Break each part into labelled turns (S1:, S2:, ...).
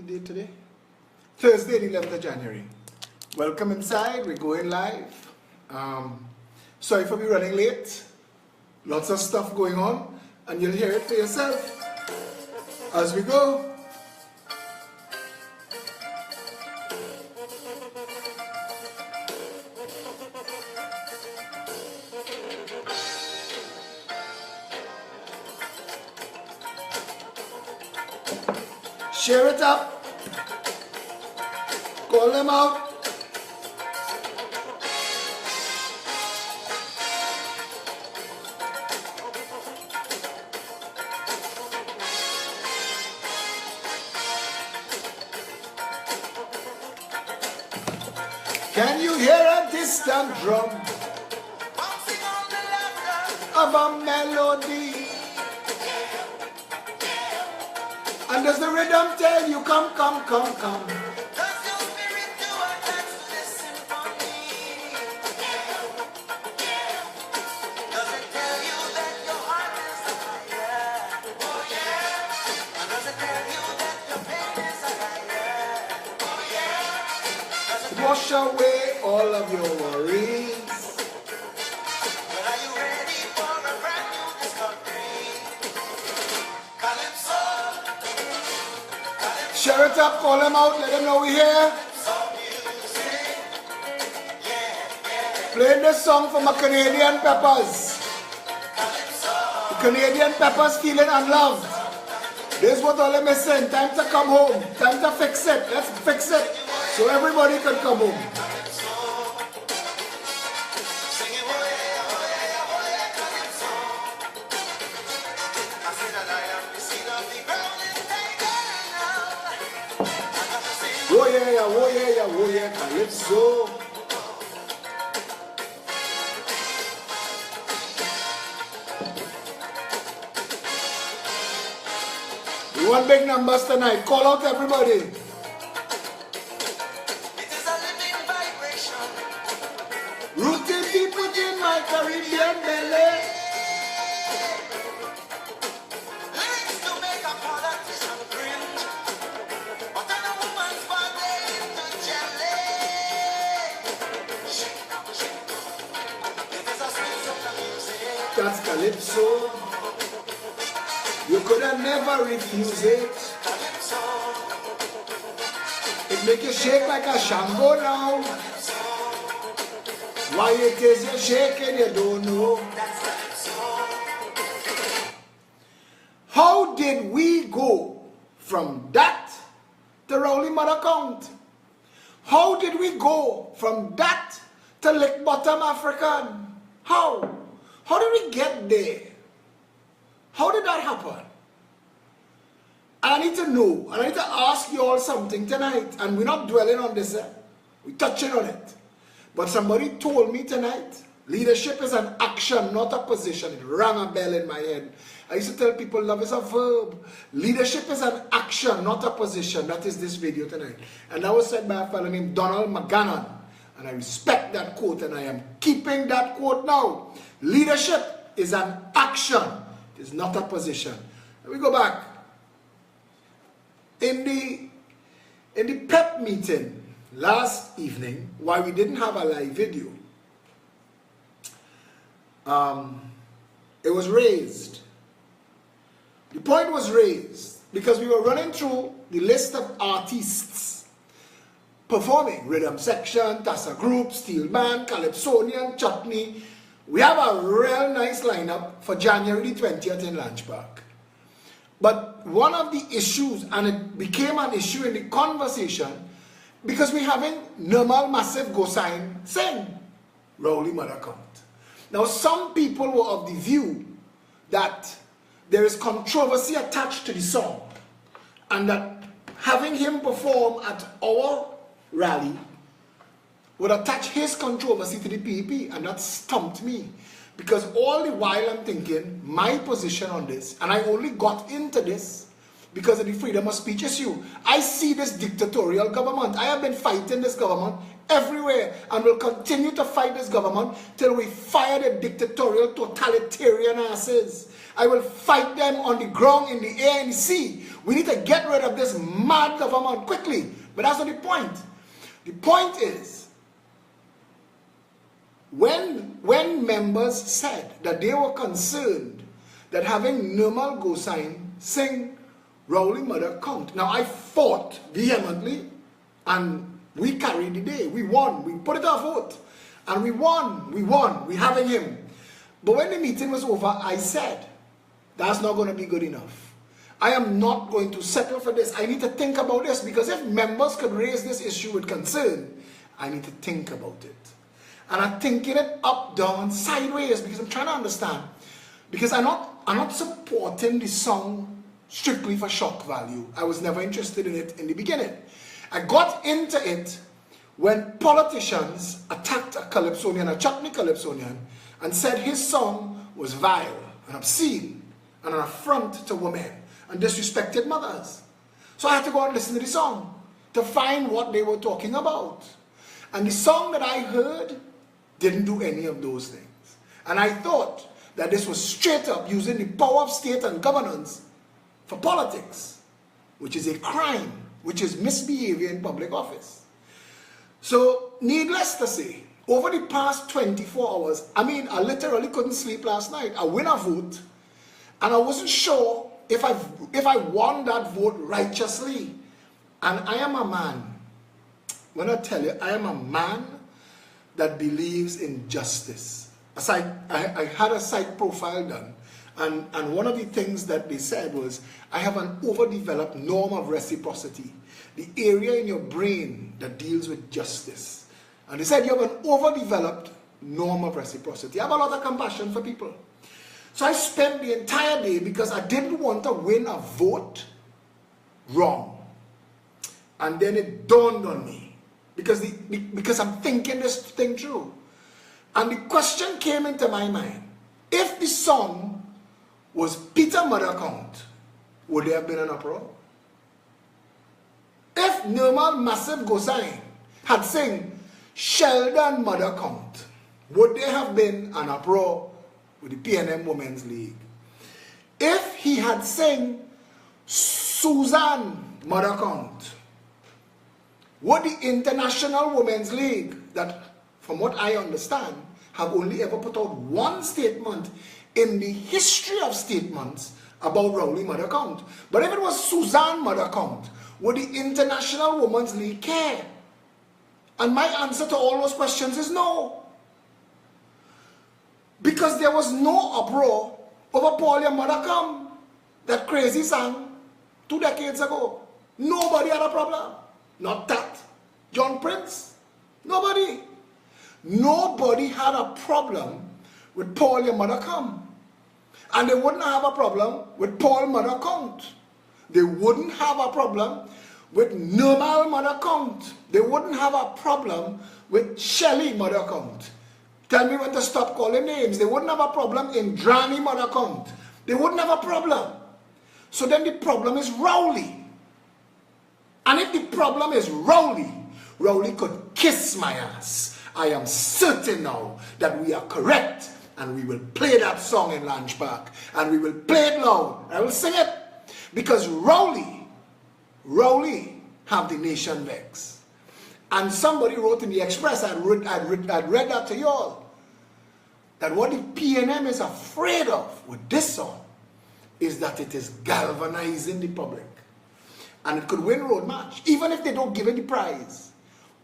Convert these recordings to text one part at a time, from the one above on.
S1: the date today? Thursday, the 11th of January. Welcome inside. We're going live. Sorry for me running late. Lots of stuff going on, and you'll hear it for yourself as we go. Share it up. Call them out. Can you hear a distant drum of a melody? And does the rhythm tell you come, come, come, come? Does your spirit do a dance to this symphony? Does it tell you that your heart is higher? Oh yeah. And does it tell you that your pain is higher? Oh yeah. Does it wash away all of your worries? Well, are you ready for a brand new discovery? Calypso. Share it up, call them out, let them know we're here. Playing this song for my Canadian peppers. The Canadian peppers feeling unloved. This is what all them is saying. Time to come home. Time to fix it. Let's fix it so everybody can come home. Oh yeah, Calypso. We want big numbers tonight. Call out everybody. It is a living vibration. Rooted deep within my Caribbean belly. Lyrics to make a politician cringe. But in a woman's body. That's Calypso. You could have never refused it. It make you shake like a shango now. Why it is you shaking, you don't know. How did we go from that to Rowley Mother Count? How did we go from that to Lick Bottom African? How? How did we get there? How did that happen? I need to know, and I need to ask you all something tonight, and we're not dwelling on this, we're touching on it. But somebody told me tonight, leadership is an action, not a position. It rang a bell in my head. I used to tell people, love is a verb. Leadership is an action, not a position. That is this video tonight. And that was said by a fellow named Donald McGannon. And I respect that quote, and I am keeping that quote now. Leadership is an action. It is not a position. Let me go back. In the PEP meeting last evening, while we didn't have a live video, it was raised. The point was raised because we were running through the list of artists performing. Rhythm Section, Tassa Group, Steel Band, Calypsonian, Chutney. We have a real nice lineup for January the 20th in Lange Park. But one of the issues, and it became an issue in the conversation, because we're having Nirmal Massive go sing Rowley Mother Count. Now some people were of the view that there is controversy attached to the song, and that having him perform at our rally would attach his controversy to the PEP, and that stumped me. Because all the while I'm thinking, my position on this, and I only got into this because of the freedom of speech issue. I see this dictatorial government. I have been fighting this government everywhere and will continue to fight this government till we fire the dictatorial totalitarian asses. I will fight them on the ground, in the air, in the sea. We need to get rid of this mad government quickly. But that's not the point. The point is, when members said that they were concerned that having Nirmal Gosai sing Rowley Mother Count. Now I fought vehemently and we carried the day. We won. We put it off vote. And we won. We're having him. But when the meeting was over, I said, that's not going to be good enough. I am not going to settle for this. I need to think about this, because if members could raise this issue with concern, I need to think about it. And I'm thinking it up, down, sideways, because I'm trying to understand. Because I'm not supporting the song strictly for shock value. I was never interested in it in the beginning. I got into it when politicians attacked a Calypsonian, a Chutney Calypsonian, and said his song was vile and obscene and an affront to women and disrespected mothers. So I had to go and listen to the song to find what they were talking about. And the song that I heard didn't do any of those things. And I thought that this was straight up using the power of state and governance for politics, which is a crime, which is misbehavior in public office. So, needless to say, over the past 24 hours, I literally couldn't sleep last night. I win a vote, and I wasn't sure if I won that vote righteously. And I am a man, when I tell you, I am a man that believes in justice. I had a psych profile done, and one of the things that they said was, I have an overdeveloped norm of reciprocity, the area in your brain that deals with justice. And they said you have an overdeveloped norm of reciprocity. I have a lot of compassion for people. So I spent the entire day, because I didn't want to win a vote wrong. And then it dawned on me, because I'm thinking this thing through. And the question came into my mind, if the song was Peter Mother Count, would there have been an uproar? If Nirmal Massive Gosai had sing Sheldon Mother Count, would there have been an uproar with the PNM Women's League? If he had sing Susan Mother Count, would the International Women's League, that from what I understand, have only ever put out one statement in the history of statements about Rowley Mother Count? But if it was Suzanne Mother Count, would the International Women's League care? And my answer to all those questions is no. Because there was no uproar over Paul Your Mother Come, that crazy song 2 decades ago. Nobody had a problem. Not that. John Prince. Nobody. Nobody had a problem with Paul Your Mother Come. And they wouldn't have a problem with Paul Mother Count. They wouldn't have a problem with Nirmal Mother Count. They wouldn't have a problem with Shelley Mother Count. Tell me when to stop calling names. They wouldn't have a problem in Drani Mother Count. They wouldn't have a problem. So then the problem is Rowley. And if the problem is Rowley, Rowley could kiss my ass. I am certain now that we are correct, and we will play that song in Lange Park, and we will play it loud. I will sing it, because Rowley have the nation vexed. And somebody wrote in the Express, I'd read that to y'all, that what the PNM is afraid of with this song is that it is galvanizing the public. And it could win road march, even if they don't give it the prize.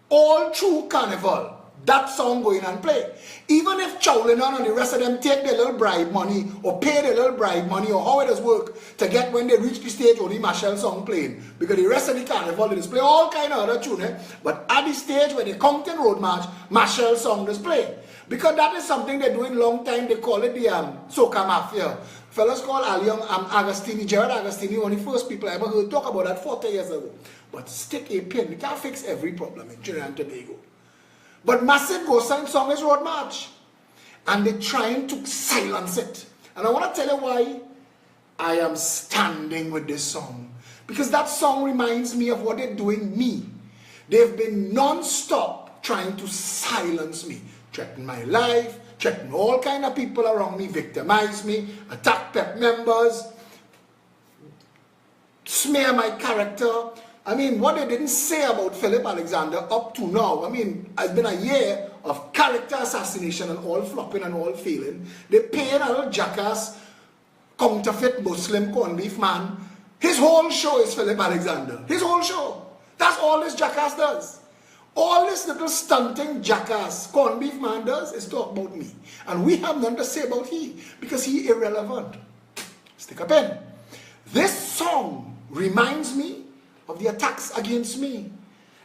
S1: All through Carnival, that song going and play. Even if Chowlinan and the rest of them take their little bribe money, or pay their little bribe money, or how it does work, to get when they reach the stage only Marshall song playing. Because the rest of the Carnival, they display all kind of other tune. But at the stage where they come to road march, Marshall song display. Because that is something they're doing long time. They call it the Soca Mafia. Fellas called Alion Agostini, Gerard Agostini, one of the first people I ever heard talk about that 40 years ago. But stick a pin. We can't fix every problem in Trinidad and Tobago. But Massive Gosai song is road march. And they're trying to silence it. And I want to tell you why I am standing with this song. Because that song reminds me of what they're doing me. They've been non-stop trying to silence me, threaten my life, threaten all kind of people around me, victimize me, attack PEP members, smear my character. I mean, what they didn't say about Philip Alexander up to now, I mean, it's been a year of character assassination and all flopping and all failing. They pay a little jackass, counterfeit Muslim corned beef man. His whole show is Philip Alexander. His whole show. That's all this jackass does. All this little stunting jackass corned beef man does is talk about me. And we have nothing to say about he, because he irrelevant. Stick a pen. This song reminds me of the attacks against me.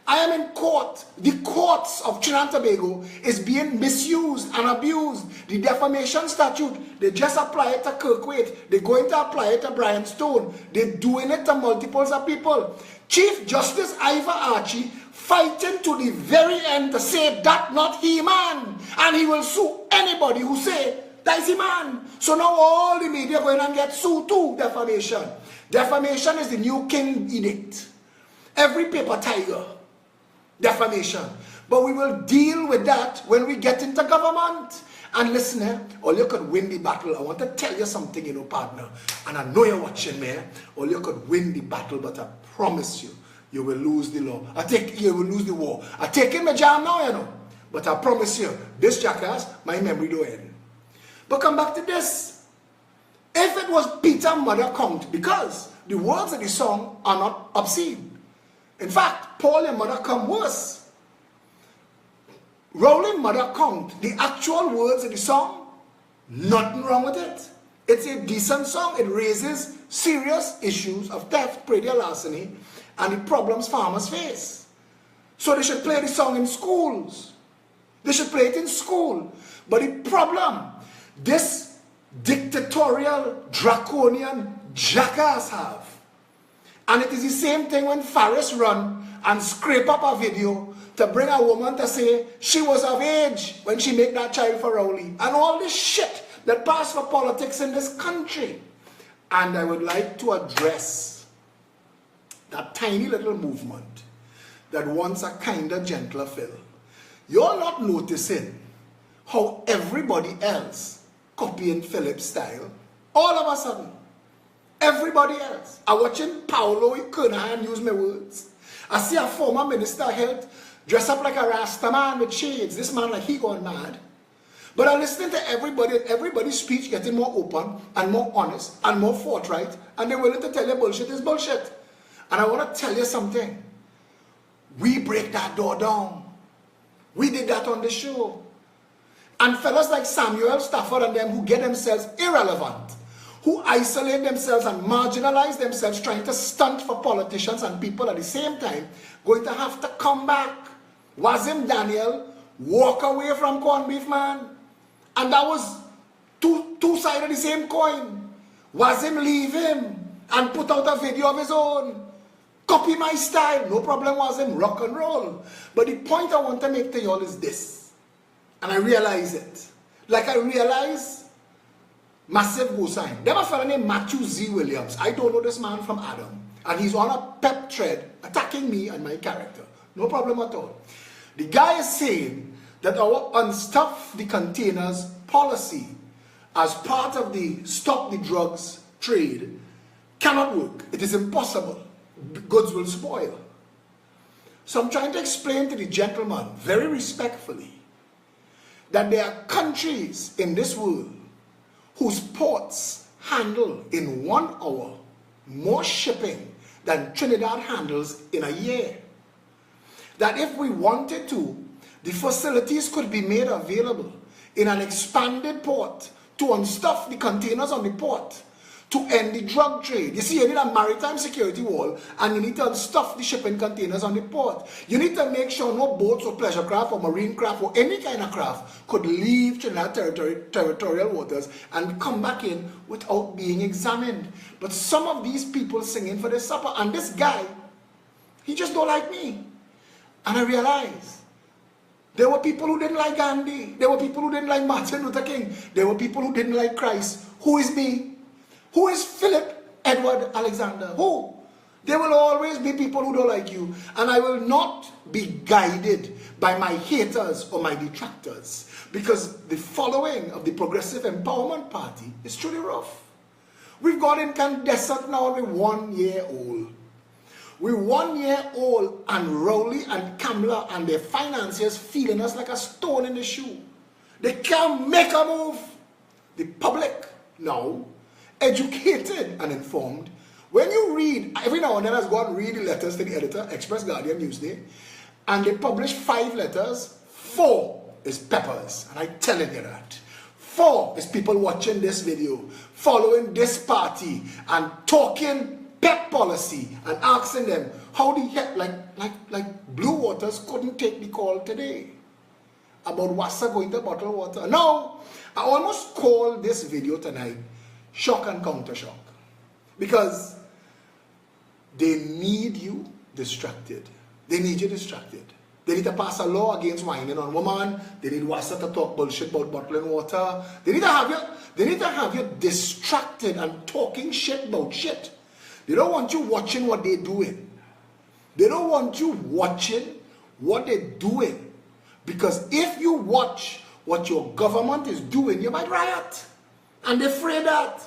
S1: I am in court. The courts of Trinidad and Tobago is being misused and abused. The defamation statute, they just apply it to Kirkwaite. They're going to apply it to Brian Stone. They're doing it to multiples of people. Chief Justice Ivor Archie fighting to the very end to say that not he man. And he will sue anybody who say that is he man. So now all the media going and get sued too, defamation. Defamation is the new king edict. Every paper tiger. Defamation. But we will deal with that when we get into government. And listen, all you could win the battle. I want to tell you something, you know, partner. And I know you're watching me. All you could win the battle, but I promise you, you will lose the law. You will lose the war. I take in my jam now, you know. But I promise you, this jackass, my memory don't end. But come back to this. If it was Peter Mother Count, because the words of the song are not obscene. In fact, Paul and Mother come worse. Rolling Mother Count, the actual words of the song, nothing wrong with it. It's a decent song. It raises serious issues of theft, predial larceny, and the problems farmers face. So they should play the song in schools. They should play it in school. But the problem, this dictatorial, draconian jackass have. And it is the same thing when Faris run and scrape up a video to bring a woman to say she was of age when she made that child for Rowley. And all this shit that passed for politics in this country. And I would like to address that tiny little movement that wants a kinder, gentler feel. You're not noticing how everybody else copying Phillip's style all of a sudden. Everybody else. I'm watching Paolo Kernahan use my words. I see a former minister of health dress up like a Rasta man with shades. This man like he gone mad. But I'm listening to everybody, and everybody's speech getting more open and more honest and more forthright, and they're willing to tell you bullshit is bullshit. And I want to tell you something. We break that door down. We did that on the show. And fellas like Samuel Stafford and them who get themselves irrelevant, who isolate themselves and marginalize themselves, trying to stunt for politicians and people at the same time, going to have to come back. Wazim Daniel walk away from corned beef man. And that was two sides of the same coin. Wazim leave him and put out a video of his own. Copy my style. No problem, Wazim. Rock and roll. But the point I want to make to y'all is this. And I realize it. Like I realize Massive Gosign. There's a fellow named Matthew Z. Williams. I don't know this man from Adam. And he's on a pep thread attacking me and my character. No problem at all. The guy is saying that our unstuff the containers policy as part of the stop the drugs trade cannot work. It is impossible. Goods will spoil. So I'm trying to explain to the gentleman very respectfully that there are countries in this world whose ports handle in 1 hour more shipping than Trinidad handles in a year. That if we wanted to, the facilities could be made available in an expanded port to unstuff the containers on the port, to end the drug trade. You see, you need a maritime security wall and you need to unstuff the shipping containers on the port. You need to make sure no boats or pleasure craft or marine craft or any kind of craft could leave Trinidad territorial waters and come back in without being examined. But some of these people singing for their supper, and this guy, he just don't like me. And I realized there were people who didn't like Gandhi. There were people who didn't like Martin Luther King. There were people who didn't like Christ. Who is me? Who is Philip Edward Alexander? Who? There will always be people who don't like you, and I will not be guided by my haters or my detractors, because the following of the Progressive Empowerment Party is truly rough. We've got incandescent now, we're 1 year old. We're 1 year old, and Rowley and Kamala and their financiers feeling us like a stone in the shoe. They can't make a move. The public now, educated and informed. When you read, every now and then I go and read the letters to the editor, Express, Guardian, Newsday, and they publish 5 letters, 4 is peppers, and I'm telling you that. 4 is people watching this video, following this party, and talking pep policy, and asking them how the heck, like Blue Waters couldn't take the call today about Wassa going to bottle water. No, I almost call this video tonight shock and counter shock, because they need you distracted. They need you distracted. They need to pass a law against whining on women. They need Wassa to talk bullshit about bottling water. They need to have you distracted and talking shit about shit. They don't want you watching what they're doing. They don't want you watching what they're doing. Because if you watch what your government is doing, you might riot. And they're afraid that.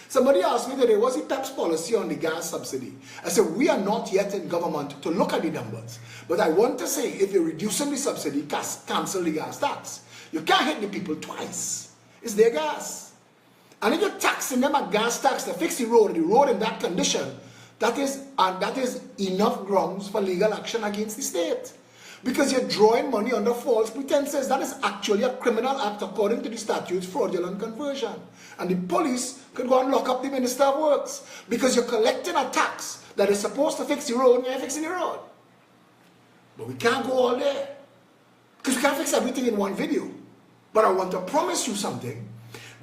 S1: Somebody asked me today, what's the tax policy on the gas subsidy? I said, we are not yet in government to look at the numbers. But I want to say, if you're reducing the subsidy, cancel the gas tax. You can't hit the people twice. It's their gas. And if you're taxing them a gas tax to fix the road in that condition, that is enough grounds for legal action against the state. Because you're drawing money under false pretenses. That is actually a criminal act according to the statutes, fraudulent conversion. And the police could go and lock up the Minister of Works, because you're collecting a tax that is supposed to fix the road and you're fixing the road. But we can't go all there, because we can't fix everything in one video. But I want to promise you something.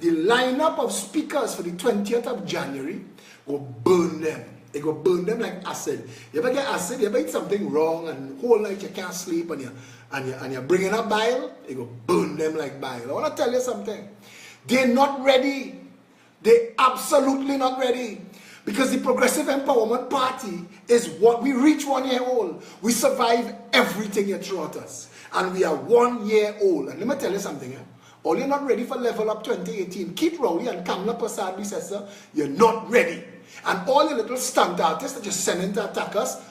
S1: The lineup of speakers for the 20th of January will burn them. It will burn them like acid. You ever get acid? You ever eat something wrong and whole night you can't sleep and you're bringing up bile? It will burn them like bile. I want to tell you something. They're not ready. They're absolutely not ready. Because the Progressive Empowerment Party is what we reach 1 year old. We survive everything you throw at us. And we are 1 year old. And let me tell you something. All you're not ready for Level Up 2018. Keith Rowley and Kamala Prasad, you're not ready. And all the little stunt artists that you're sending to attack us,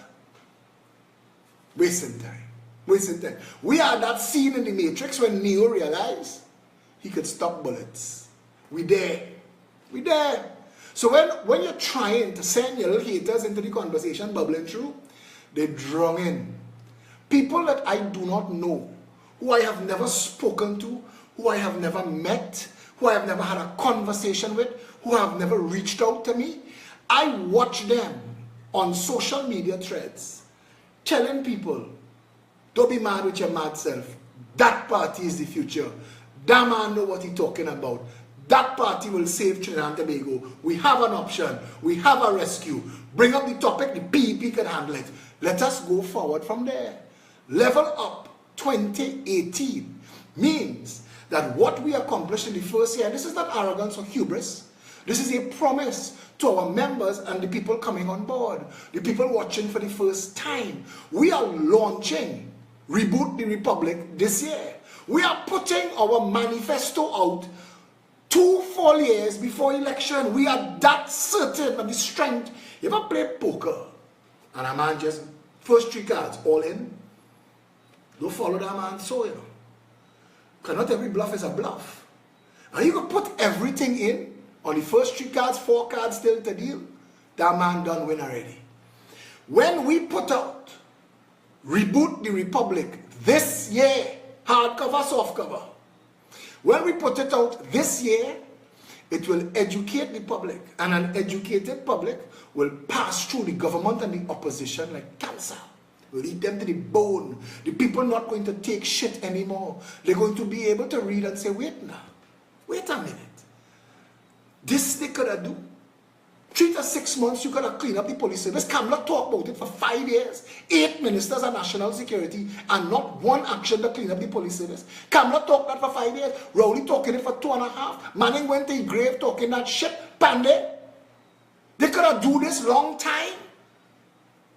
S1: wasting time. Wasting time. We are that scene in the Matrix when Neo realized he could stop bullets. We there. We there. So when you're trying to send your little haters into the conversation bubbling through, they're drawn in. People that I do not know, who I have never spoken to, who I have never met, who I have never had a conversation with, who have never reached out to me, I watch them on social media threads telling people, don't be mad with your mad self. That party is the future. That man know what he's talking about. That party will save Trinidad and Tobago. We have an option. We have a rescue. Bring up the topic, the PEP can handle it. Let us go forward from there. Level Up 2018 means that what we accomplished in the first year, this is not arrogance or hubris. This is a promise to our members and the people coming on board, the people watching for the first time. We are launching Reboot the Republic this year. We are putting our manifesto out 2 full years before election. We are that certain of the strength. You ever play poker and a man just first 3 cards all in? Don't follow that man so, you know. Because not every bluff is a bluff. And you can put everything in on the first 3 cards, 4 cards still to deal. That man done win already. When we put out Reboot the Republic this year, hardcover, softcover, when we put it out this year, it will educate the public. And an educated public will pass through the government and the opposition like cancer. We'll eat them to the bone. The people are not going to take shit anymore. They're going to be able to read and say, wait now, wait a minute. This they could have do. 3 to 6 months, you could have cleaned up the police service. Kamala talked about it for 5 years. 8 ministers of national security and not one action to clean up the police service. Kamala talked that for 5 years. Rowley talking it for 2.5. Manning went to the grave talking that shit. Pandey. They could have do this long time.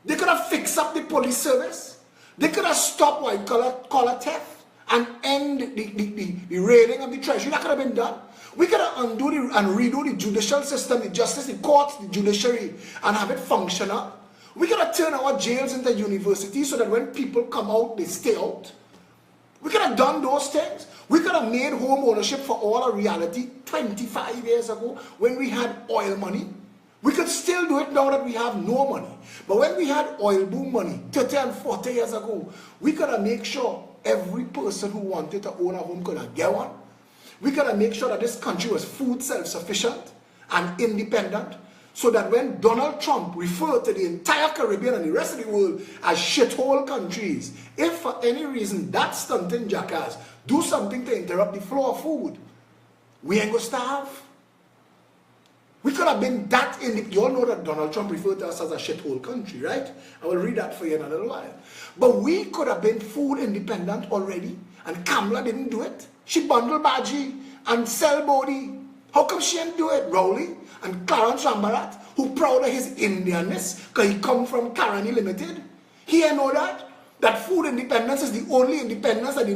S1: They could have fixed up the police service. They could have stopped white collar theft and end the raiding of the treasury. That could have been done. We could have undo and redo the judicial system, the justice, the courts, the judiciary, and have it functional. We could have turned our jails into universities so that when people come out, they stay out. We could have done those things. We could have made home ownership for all a reality 25 years ago when we had oil money. We could still do it now that we have no money. But when we had oil boom money 30 and 40 years ago, we could have made sure every person who wanted to own a home could have get one. We could have made sure that this country was food self-sufficient and independent, so that when Donald Trump referred to the entire Caribbean and the rest of the world as shithole countries, if for any reason that stunting jackass do something to interrupt the flow of food, we ain't gonna starve. We could have been that you all know that Donald Trump referred to us as a shithole country, right? I will read that for you in a little while. But we could have been food independent already, and Kamala didn't do it. She bundled Baji and sell body. How come she didn't do it? Rowley and Clarence Rambarat, who proud of his Indianness because he come from Carani Limited. He ain't know that food independence is the only independence that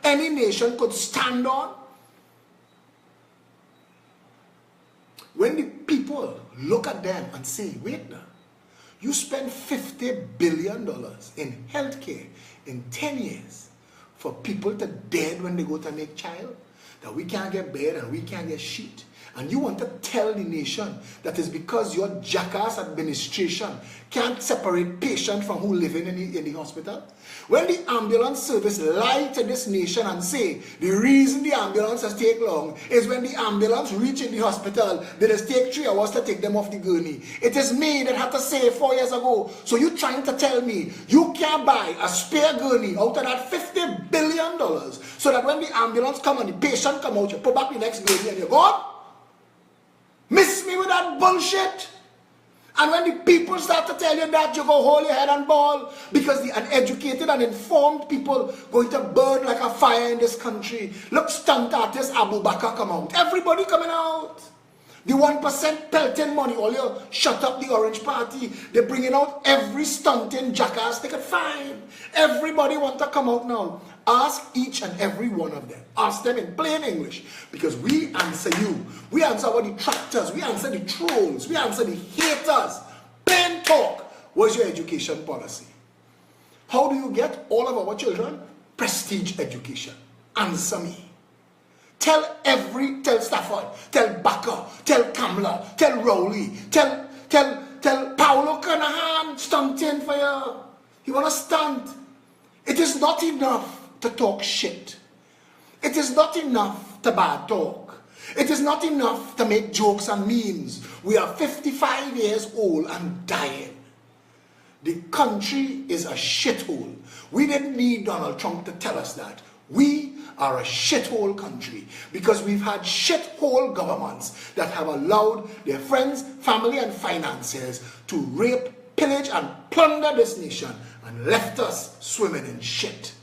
S1: any nation could stand on. When the people look at them and say, wait now, you spend $50 billion in healthcare in 10 years for people to dead when they go to make child, that we can't get bed and we can't get sheet, and you want to tell the nation that it's because your jackass administration can't separate patient from who living in the hospital? When the ambulance service lie to this nation and say the reason the ambulance has taken long is when the ambulance reach in the hospital, they just take 3 hours to take them off the gurney. It is me that had to say 4 years ago. So you trying to tell me you can't buy a spare gurney out of that $50 billion so that when the ambulance come and the patient come out, you put back the next gurney and you go up? Miss me with that bullshit. And when the people start to tell you that, you go hold your head and ball, because the uneducated and informed people going to burn like a fire in this country. Look, stunt artist Abu Bakr come out. Everybody coming out. The 1% pelting money, all you shut up the Orange Party. They're bringing out every stunting jackass they could find. Everybody want to come out now. Ask each and every one of them. Ask them in plain English, because we answer you. We answer our detractors. We answer the trolls. We answer the haters. Plain talk. What's your education policy? How do you get all of our children prestige education? Answer me. Tell Stafford, tell Baker, tell Kamala, tell Rowley, tell Paolo Canahan, stunting for you. You want to stunt? It is not enough to talk shit. It is not enough to bad talk. It is not enough to make jokes and memes. We are 55 years old and dying. The country is a shithole. We didn't need Donald Trump to tell us that. We are a shithole country because we've had shithole governments that have allowed their friends, family, and financiers to rape, pillage, and plunder this nation and left us swimming in shit.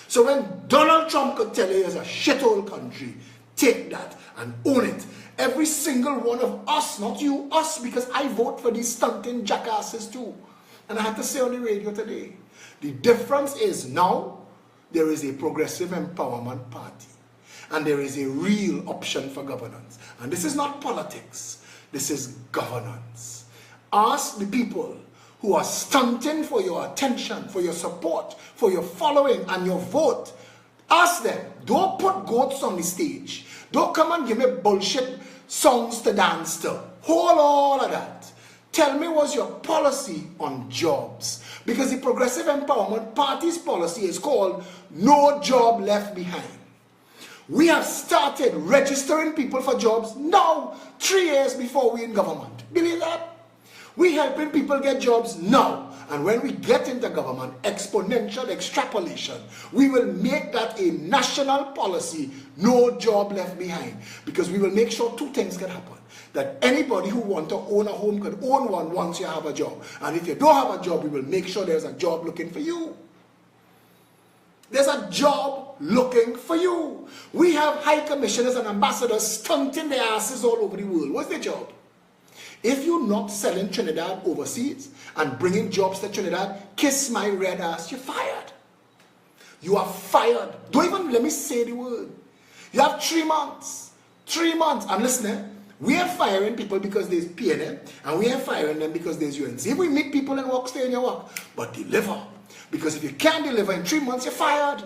S1: So when Donald Trump could tell you it's a shithole country, take that and own it. Every single one of us, not you, us, because I vote for these stunting jackasses too. And I had to say on the radio today, the difference is now there is a progressive empowerment party and there is a real option for governance. And this is not politics, this is governance. Ask the people who are stunting for your attention, for your support, for your following and your vote. Ask them. Don't put goats on the stage. Don't come and give me bullshit songs to dance to. Hold all of that. Tell me what's your policy on jobs. Because the Progressive Empowerment Party's policy is called No Job Left Behind. We have started registering people for jobs now, 3 years before we're in government. Believe that? We're helping people get jobs now. And when we get into government, exponential extrapolation, we will make that a national policy, no job left behind. Because we will make sure 2 things can happen. That anybody who wants to own a home can own one once you have a job. And if you don't have a job, we will make sure there's a job looking for you. There's a job looking for you. We have high commissioners and ambassadors stunting their asses all over the world. What's their job? If you're not selling Trinidad overseas and bringing jobs to Trinidad, kiss my red ass, you're fired. You are fired. Don't even let me say the word. You have 3 months. 3 months. And listen, we are firing people because there's PNM, and we are firing them because there's UNC. If we meet people and work, stay in your work, but deliver. Because if you can't deliver in 3 months, you're fired.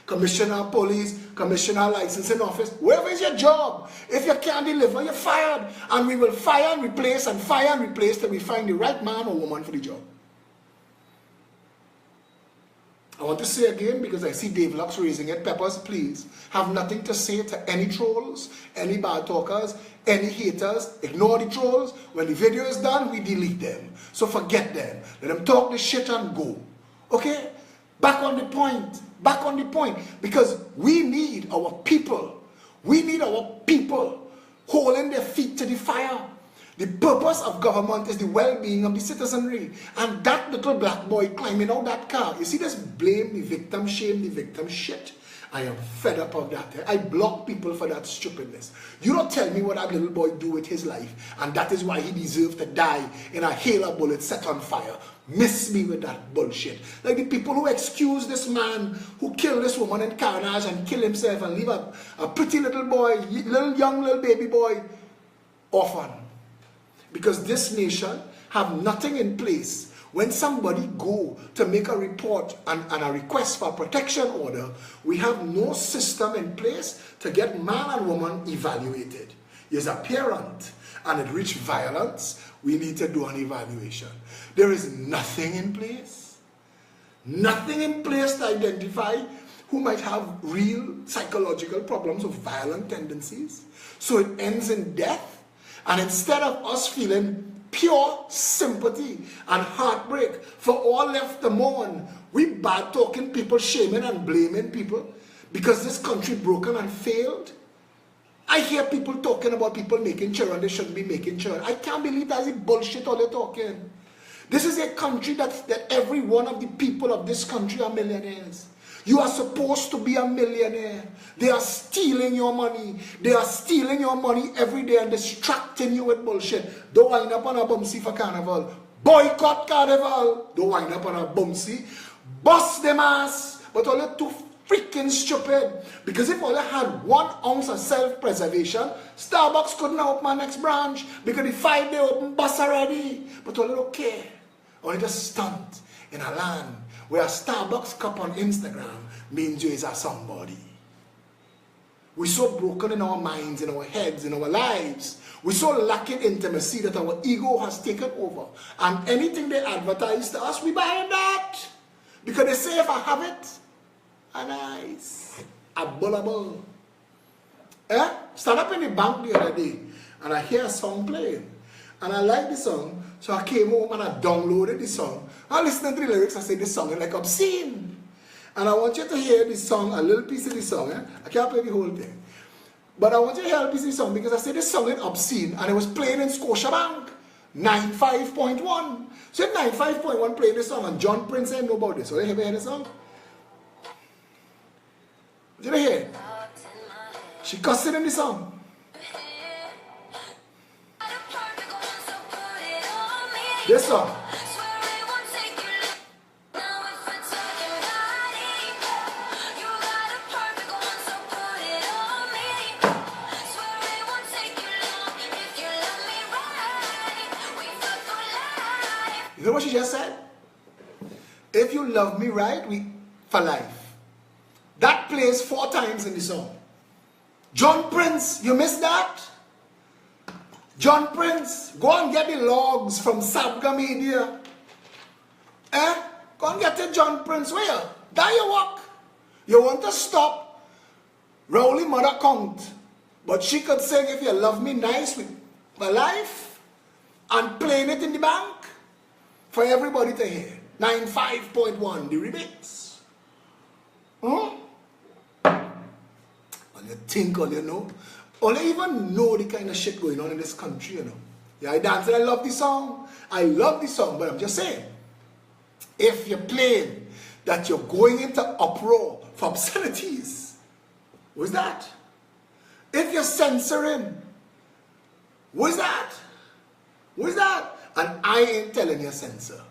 S1: Commissioner of police, commissioner licensing office, wherever is your job. If you can't deliver, you're fired. And we will fire and replace till we find the right man or woman for the job. I want to say again, because I see Dave Lux raising it, Peppers, please have nothing to say to any trolls, any bad talkers, any haters. Ignore the trolls. When the video is done, we delete them. So forget them. Let them talk the shit and go. Okay? Back on the point. Back on the point. Because we need our people. We need our people holding their feet to the fire. The purpose of government is the well-being of the citizenry. And that little black boy climbing out that car, you see this blame the victim, shame the victim shit? I am fed up of that. I block people for that stupidness. You don't tell me what that little boy do with his life, and that is why he deserves to die in a hail of bullets set on fire. Miss me with that bullshit. Like the people who excuse this man who killed this woman in carnage and kill himself and leave a pretty little boy, young baby boy, orphan. Because this nation have nothing in place. When somebody go to make a report and a request for a protection order, we have no system in place to get man and woman evaluated. Is a parent and it reach violence, we need to do an evaluation. There is nothing in place. Nothing in place to identify who might have real psychological problems of violent tendencies. So it ends in death. And instead of us feeling pure sympathy and heartbreak for all left to mourn, we bad talking people, shaming and blaming people because this country broken and failed. I hear people talking about people making children they shouldn't be making children. I can't believe that's the bullshit all they're talking. This is a country that every one of the people of this country are millionaires. You are supposed to be a millionaire. They are stealing your money. They are stealing your money every day and distracting you with bullshit. Don't wind up on a bumsy for carnival. Boycott carnival. Don't wind up on a bumsy. Bust them ass. But all you're too freaking stupid. Because if all you had 1 ounce of self-preservation, Starbucks couldn't open my next branch. Because the 5-day open bus already. But all you don't care. Only just stunt in a land where a Starbucks cup on Instagram means you is a somebody. We're so broken in our minds, in our heads, in our lives. We're so lacking intimacy that our ego has taken over. And anything they advertise to us, we buy that. Because they say if I have it, a nice, a bullable. Stand up in the bank the other day, and I hear a song playing. And I like the song, so I came home and I downloaded the song. I listened to the lyrics, I said this song is like obscene. And I want you to hear this song, a little piece of the song. I can't play the whole thing. But I want you to hear a piece of the song because I said this song is obscene and it was playing in Scotiabank, 95.1. So 95.1 playing this song and John Prince ain't know about this. So you ever hear the song? Did you hear it? She cussing in the song. This song. You know what she just said? If you love me right, we for life. That plays 4 times in the song. John Prince, you missed that? John Prince, go and get the logs from Sabga Media. Go and get it, John Prince. Where? There you walk. You want to stop Rowley mother count. But she could sing if you love me nice with my life and playing it in the bank for everybody to hear. 95.1, the remix. All you think, all you know. All you even know the kind of shit going on in this country, you know. Yeah, I dance and I love the song. I love the song, but I'm just saying, if you're playing that you're going into uproar for obscenities, what's that? If you're censoring, what's that? Who is that? And I ain't telling you censor.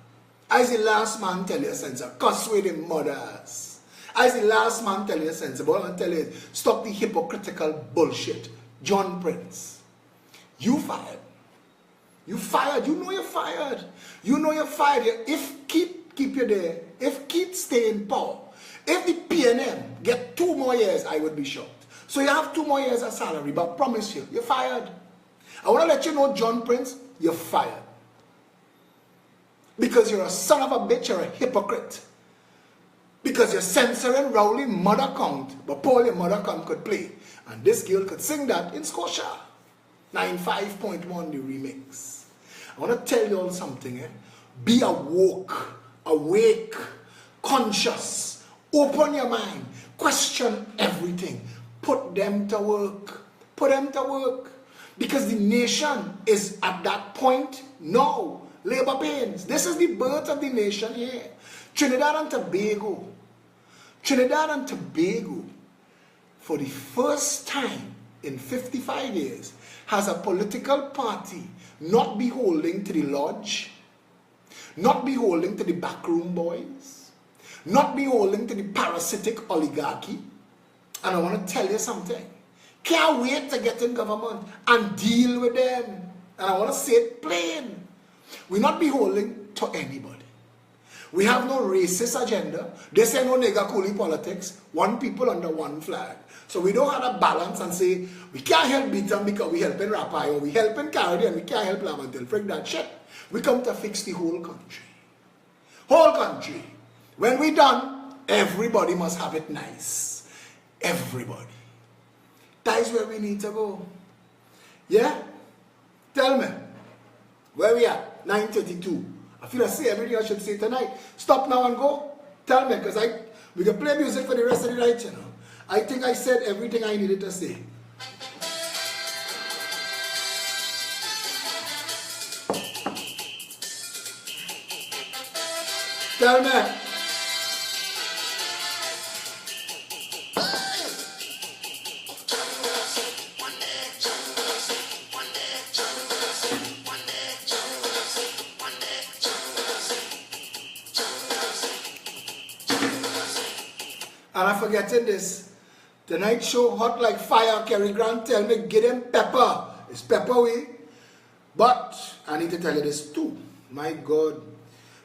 S1: I's the last man tell you censor. Cuss with the mothers. I's the last man tell you censor. But what I'm telling you is, stop the hypocritical bullshit. John Prince, you fired. You fired. You know you're fired. You know you're fired. If keep you there, if keep stay in power, if the PNM get 2 more years, I would be shocked. So you have 2 more years of salary, but I promise you, you're fired. I want to let you know, John Prince, you're fired. Because you're a son of a bitch, you're a hypocrite. Because you're censoring Rowley mother count, but Paul your mother count could play. And this girl could sing that in Scotia. 95.1 the remix. I want to tell you all something. Be awoke, awake, conscious. Open your mind. Question everything. Put them to work. Put them to work. Because the nation is at that point now. Labor pains. This is the birth of the nation here. Trinidad and Tobago. Trinidad and Tobago, for the first time in 55 years, has a political party not beholding to the lodge, not beholding to the backroom boys, not beholding to the parasitic oligarchy. And I want to tell you something. Can't wait to get in government and deal with them. And I want to say it plain. We're not beholding to anybody. We have no racist agenda. They say no nigger coolie politics. One people under one flag. So we don't have a balance and say, we can't help beat them because we helping Rapai or we helping Caribbean and we can't help Lamantil. Freak that shit. We come to fix the whole country. Whole country. When we done, everybody must have it nice. Everybody. That is where we need to go. Yeah? Tell me. Where we at? 9:32. I feel I say everything I should say tonight. Stop now and go. Tell me, because we can play music for the rest of the night, you know. I think I said everything I needed to say. Tell me. And I'm forgetting this. Tonight show hot like fire. Kerry Grant tell me get him pepper. It's pepper way. But I need to tell you this too. My God.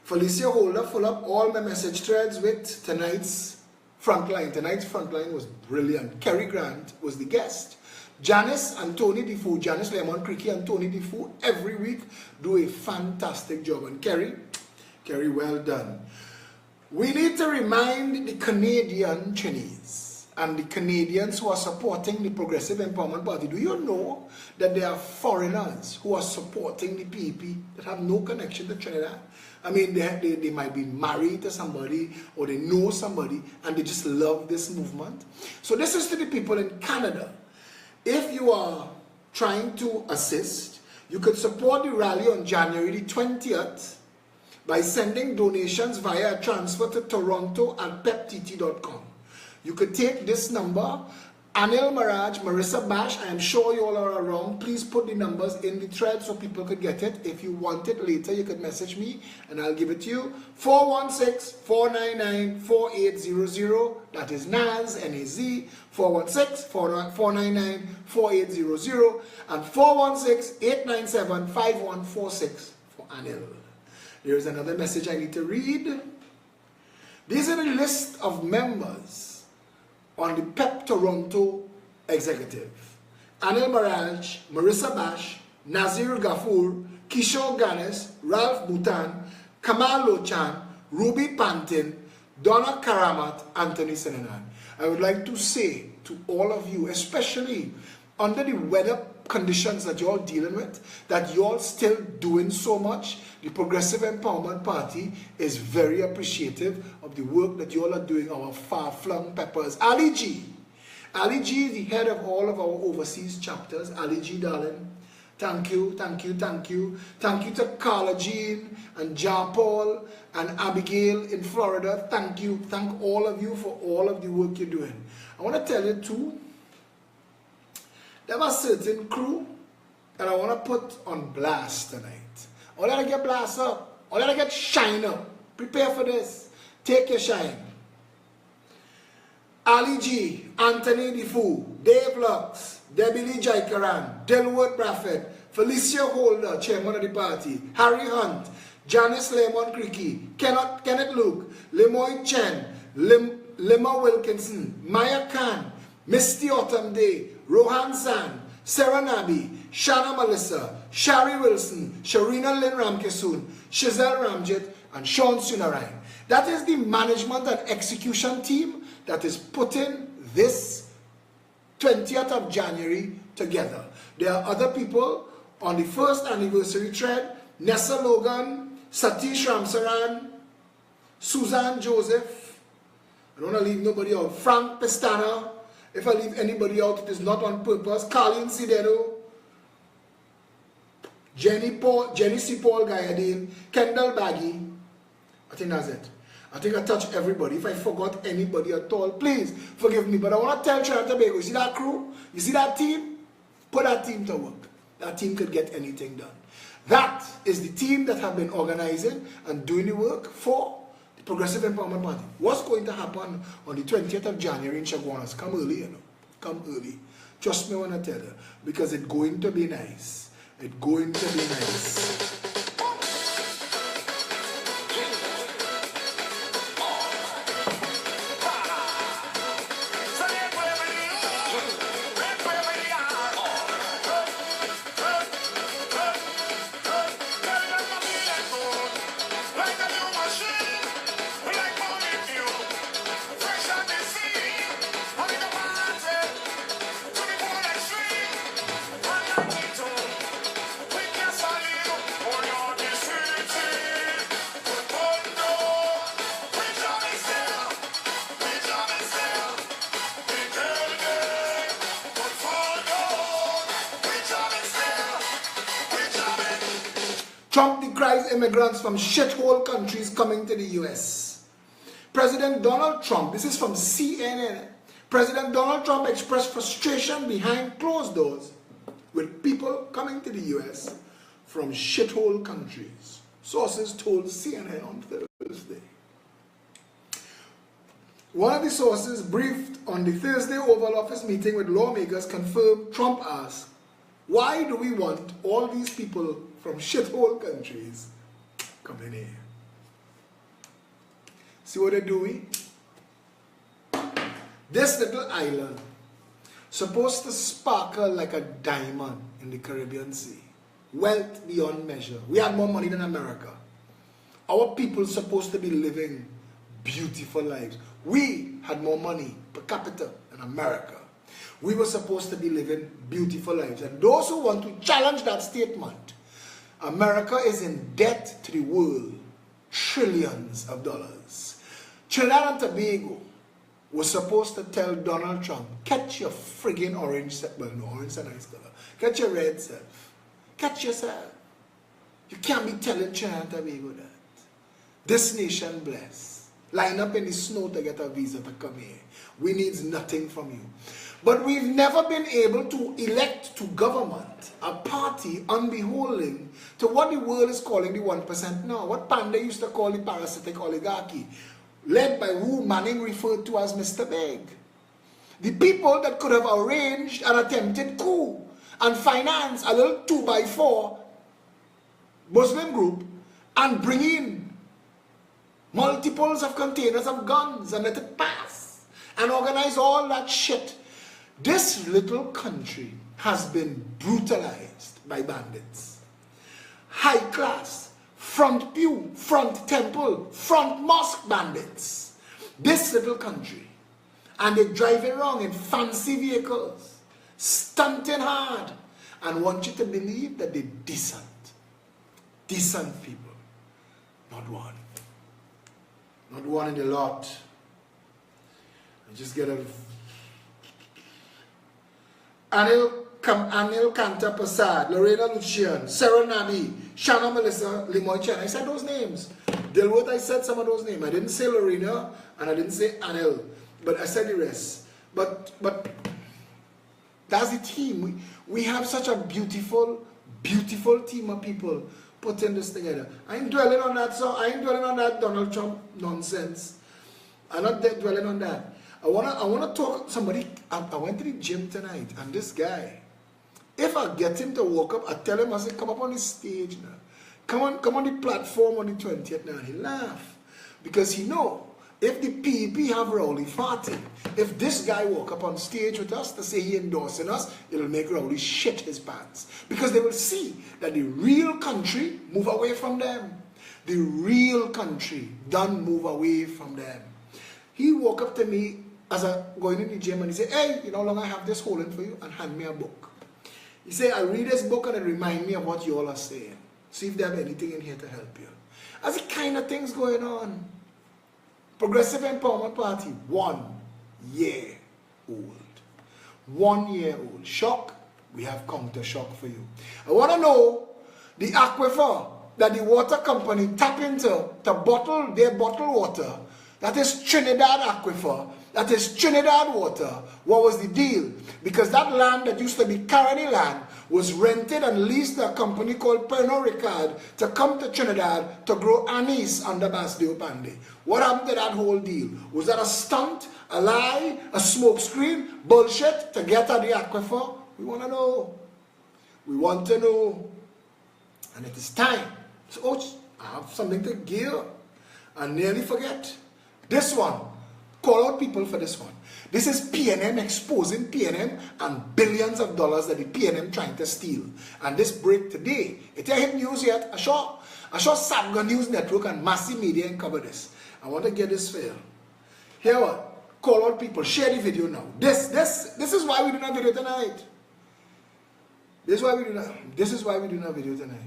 S1: Felicia Holder full up all my message threads with tonight's frontline. Tonight's frontline was brilliant. Kerry Grant was the guest. Janice and Tony Defoe, Janice Lemon Creaky and Tony Defoe every week do a fantastic job. And Kerry, well done. We need to remind the Canadian Chinese and the Canadians who are supporting the Progressive Empowerment Party. Do you know that there are foreigners who are supporting the PEP that have no connection to Trinidad? I mean, they might be married to somebody or they know somebody and they just love this movement. So this is to the people in Canada. If you are trying to assist, you could support the rally on January the 20th by sending donations via a transfer to toronto@peptt.com. You could take this number, Anil Maraj, Marissa Bash, I am sure you all are around. Please put the numbers in the thread so people could get it. If you want it later, you could message me and I'll give it to you. 416-499-4800. That is NAZ, N-A-Z, 416-499-4800 and 416-897-5146 for Anil. There is another message I need to read. These are the list of members on the PEP Toronto executive. Anil Maraj, Marissa Bash, Nazir Gafoor, Kishore Ganes, Ralph Bhutan, Kamal Lochan, Ruby Pantin, Donna Karamat, Anthony Senanan. I would like to say to all of you, especially under the weather conditions that you're dealing with, that you're still doing so much. The Progressive Empowerment Party is very appreciative of the work that you all are doing, our far-flung peppers. Ali G. Ali G is the head of all of our overseas chapters. Ali G, darling, thank you, thank you, thank you. Thank you to Carla Jean and John Paul and Abigail in Florida. Thank you. Thank all of you for all of the work you're doing. I want to tell you too, there was a certain crew that I want to put on blast tonight. All that get blast up. All that get shine up. Prepare for this. Take your shine. Ali G, Anthony Defoe, Dave Lux, Debbie Lee Jaikaran, Dilworth Braffett, Felicia Holder, chairman of the party, Harry Hunt, Janice Lemon Creaky, Kenneth Luke, Lemoyne Chen, Lima Wilkinson, Maya Khan, Misty Autumn Day, Rohan San, Sarah Nabi, Shana Melissa, Shari Wilson, Sharina Lynn Ramkesoon, Shazelle Ramjit, and Sean Sunarain. That is the management and execution team that is putting this 20th of January together. There are other people on the first anniversary thread: Nessa Logan, Satish Ramsaran, Suzanne Joseph. I don't want to leave nobody out. Frank Pestana. If I leave anybody out, it is not on purpose. Carlin Sidero, Jenny C. Paul Gayadine, Kendall Baggy. I think that's it. I think I touched everybody. If I forgot anybody at all, please forgive me. But I want to tell Trinidad and Tobago, you see that crew? You see that team? Put that team to work. That team could get anything done. That is the team that have been organizing and doing the work for the Progressive Empowerment Party. What's going to happen on the 20th of January in Chaguanas? Come early, you know. Come early. Trust me when I tell you. Because it's going to be nice. It's going to be nice. Trump decries immigrants from shithole countries coming to the US. President Donald Trump, this is from CNN, President Donald Trump expressed frustration behind closed doors with people coming to the US from shithole countries. Sources told CNN on Thursday. One of the sources briefed on the Thursday Oval Office meeting with lawmakers confirmed Trump asked, "Why do we want all these people from shithole countries coming here?" See what they're doing? This little island, supposed to sparkle like a diamond in the Caribbean Sea. Wealth beyond measure. We had more money than America. Our people supposed to be living beautiful lives. We had more money per capita than America. We were supposed to be living beautiful lives. And those who want to challenge that statement, America is in debt to the world, trillions of dollars. Trinidad and Tobago was supposed to tell Donald Trump, catch your friggin' orange self. Well, no, orange is a nice color. Catch your red self. Catch yourself. You can't be telling Trinidad and Tobago that. This nation blessed. Line up in the snow to get a visa to come here. We need nothing from you. But we've never been able to elect to government a party unbeholden to what the world is calling the 1% now. What Panda used to call the parasitic oligarchy, led by who Manning referred to as Mr. Big. The people that could have arranged an attempted coup and financed a little 2x4 Muslim group and bring in multiples of containers of guns and let it pass and organize all that shit. This little country has been brutalized by bandits. High class, front pew, front temple, front mosque bandits. This little country. And they drive around in fancy vehicles, stunting hard, and want you to believe that they're decent. Decent people. Not one. Not one in the lot. I just get a Anil Kanta Prasad, Lorena Lucian, Sarah Nabi, Shana Melissa, Lemoyne Chen. I said those names. Dilworth, I said some of those names. I didn't say Lorena and I didn't say Anil, but I said the rest. But that's the team. We have such a beautiful, beautiful team of people putting this together. I ain't dwelling on that, so I ain't dwelling on that Donald Trump nonsense. I'm not dwelling on that. I wanna talk somebody. I went to the gym tonight, and this guy, if I get him to walk up, I tell him, I say, come up on the stage now. Come on the platform on the 20th now. And he laugh. Because he know, if the PEP have Rowley farting, if this guy walk up on stage with us to say he endorsing us, it'll make Rowley shit his pants. Because they will see that the real country move away from them. The real country done move away from them. He walk up to me as I going in the gym and he say, hey, you know how long I have this holding for you? And hand me a book. He say, I read this book and it remind me of what you all are saying. See if they have anything in here to help you. That's the kind of things going on. Progressive Empowerment Party, 1 year old. 1 year old. Shock, we have counter shock for you. I want to know the aquifer that the water company tap into to bottle their bottled water. That is Trinidad aquifer. That is Trinidad water. What was the deal? Because that land that used to be Caroni land was rented and leased to a company called Pernod Ricard to come to Trinidad to grow anise under Basdeo Panday. What happened to that whole deal? Was that a stunt, a lie, a smokescreen, bullshit to get at the aquifer? We want to know. We want to know. And it is time. So, I have something to give. I nearly forget. This one. Call out people for this one. This is PNM exposing PNM and billions of dollars that the PNM trying to steal. And this break today, it ain't hit news yet. I saw Sabga News Network and Massy Media and cover this. I want to get this fair. Here what? Call out people. Share the video now. This is why we do not video tonight. This is why we do not video tonight.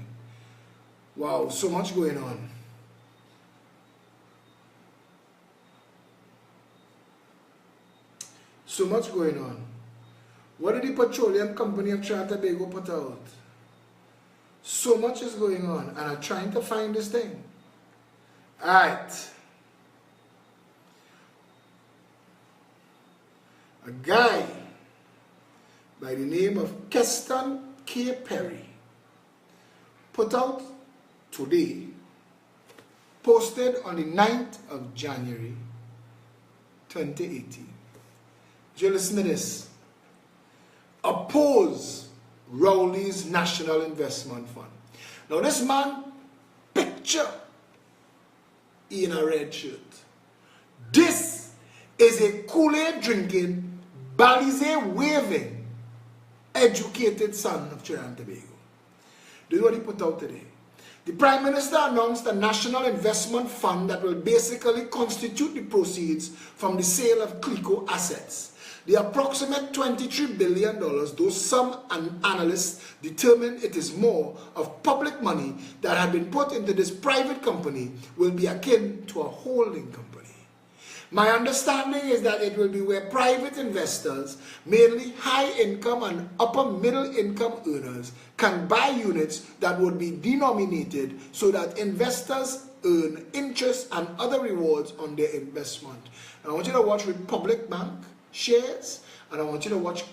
S1: Wow, so much going on. So much going on. What did the petroleum company of Trinidad and Tobago put out? So much is going on, and I'm trying to find this thing. Alright. A guy by the name of Keston K. Perry put out today, posted on the 9th of January 2018. Do you listen to this? Oppose Rowley's National Investment Fund. Now this man, picture in a red shirt. This is a Kool-Aid drinking, Balize waving, educated son of Trinidad and Tobago. This is what he put out today. The Prime Minister announced a National Investment Fund that will basically constitute the proceeds from the sale of CLICO assets. The approximate $23 billion, though some analysts determine it is more, of public money that had been put into this private company will be akin to a holding company. My understanding is that it will be where private investors, mainly high-income and upper-middle-income earners, can buy units that would be denominated so that investors earn interest and other rewards on their investment. And I want you to watch Republic Bank shares, and I want you to watch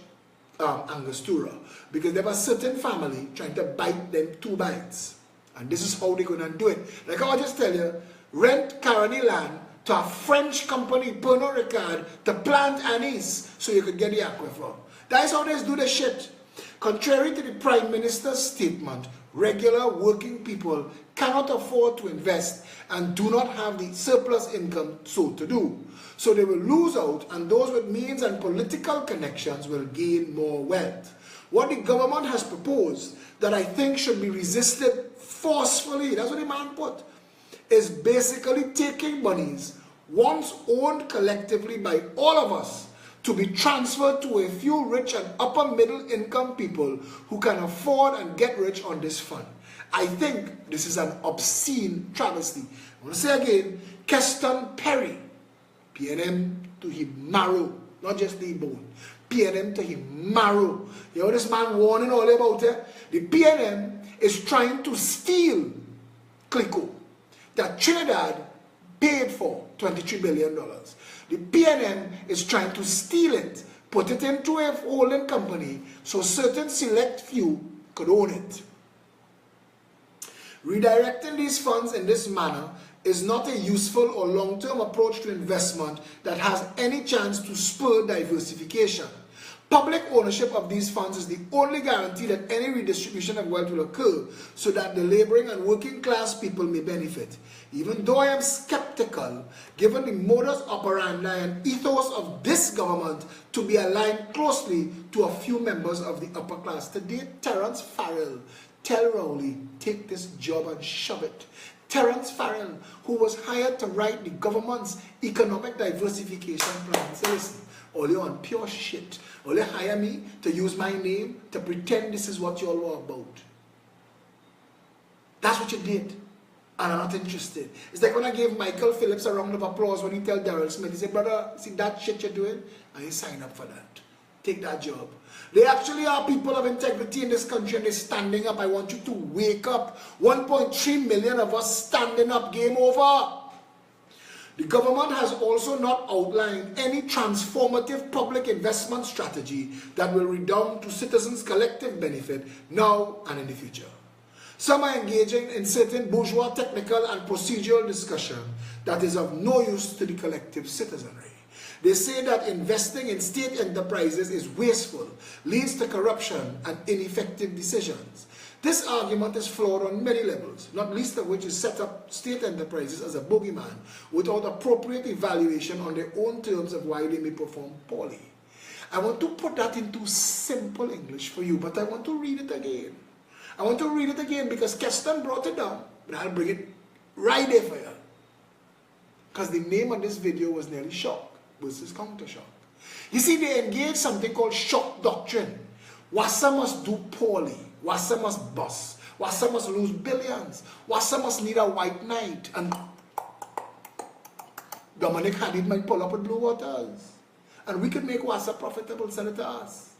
S1: Angostura, because there was a certain family trying to bite them 2 bites, and this is how they're going to do it. Like I just tell you, rent Caroni land to a French company, Pernod Ricard, to plant anise so you could get the aquifer. That is how they do the shit. Contrary to the Prime Minister's statement, regular working people cannot afford to invest and do not have the surplus income so to do. So they will lose out, and those with means and political connections will gain more wealth. What the government has proposed that I think should be resisted forcefully, that's what the man put, is basically taking monies once owned collectively by all of us to be transferred to a few rich and upper middle income people who can afford and get rich on this fund. I think this is an obscene travesty. I want to say again, Keston Perry, PNM to him marrow, not just the bone. PNM to him marrow. You know this man warning all about it? The PNM is trying to steal CLICO that Trinidad paid for $23 billion. The PNM is trying to steal it, put it into a holding company so certain select few could own it. Redirecting these funds in this manner is not a useful or long-term approach to investment that has any chance to spur diversification. Public ownership of these funds is the only guarantee that any redistribution of wealth will occur so that the laboring and working class people may benefit. Even though I am skeptical, given the modus operandi and ethos of this government to be aligned closely to a few members of the upper class. Today, Terence Farrell tell Rowley, take this job and shove it. Terence Farrell, who was hired to write the government's economic diversification plan. So listen, all you on pure shit. All you hire me to use my name to pretend this is what you all are about. That's what you did. And I'm not interested. It's like when I gave Michael Phillips a round of applause when he tell Daryl Smith, he said, brother, see that shit you're doing? And you sign up for that. Take that job. They actually are people of integrity in this country and they're standing up. I want you to wake up. 1.3 million of us standing up. Game over. The government has also not outlined any transformative public investment strategy that will redound to citizens' collective benefit now and in the future. Some are engaging in certain bourgeois technical and procedural discussion that is of no use to the collective citizenry. They say that investing in state enterprises is wasteful, leads to corruption and ineffective decisions. This argument is flawed on many levels, not least of which is set up state enterprises as a boogeyman without appropriate evaluation on their own terms of why they may perform poorly. I want to put that into simple English for you, but I want to read it again. I want to read it again because Keston brought it down, but I'll bring it right there for you. Because the name of this video was nearly shock versus counter shock. You see, they engage something called shock doctrine. Wassa must do poorly. Wassa must bust. Wassa must lose billions. Wassa must need a white knight. And Dominic Hadid might pull up with Blue Waters. And we could make Wassa profitable, sell it to us.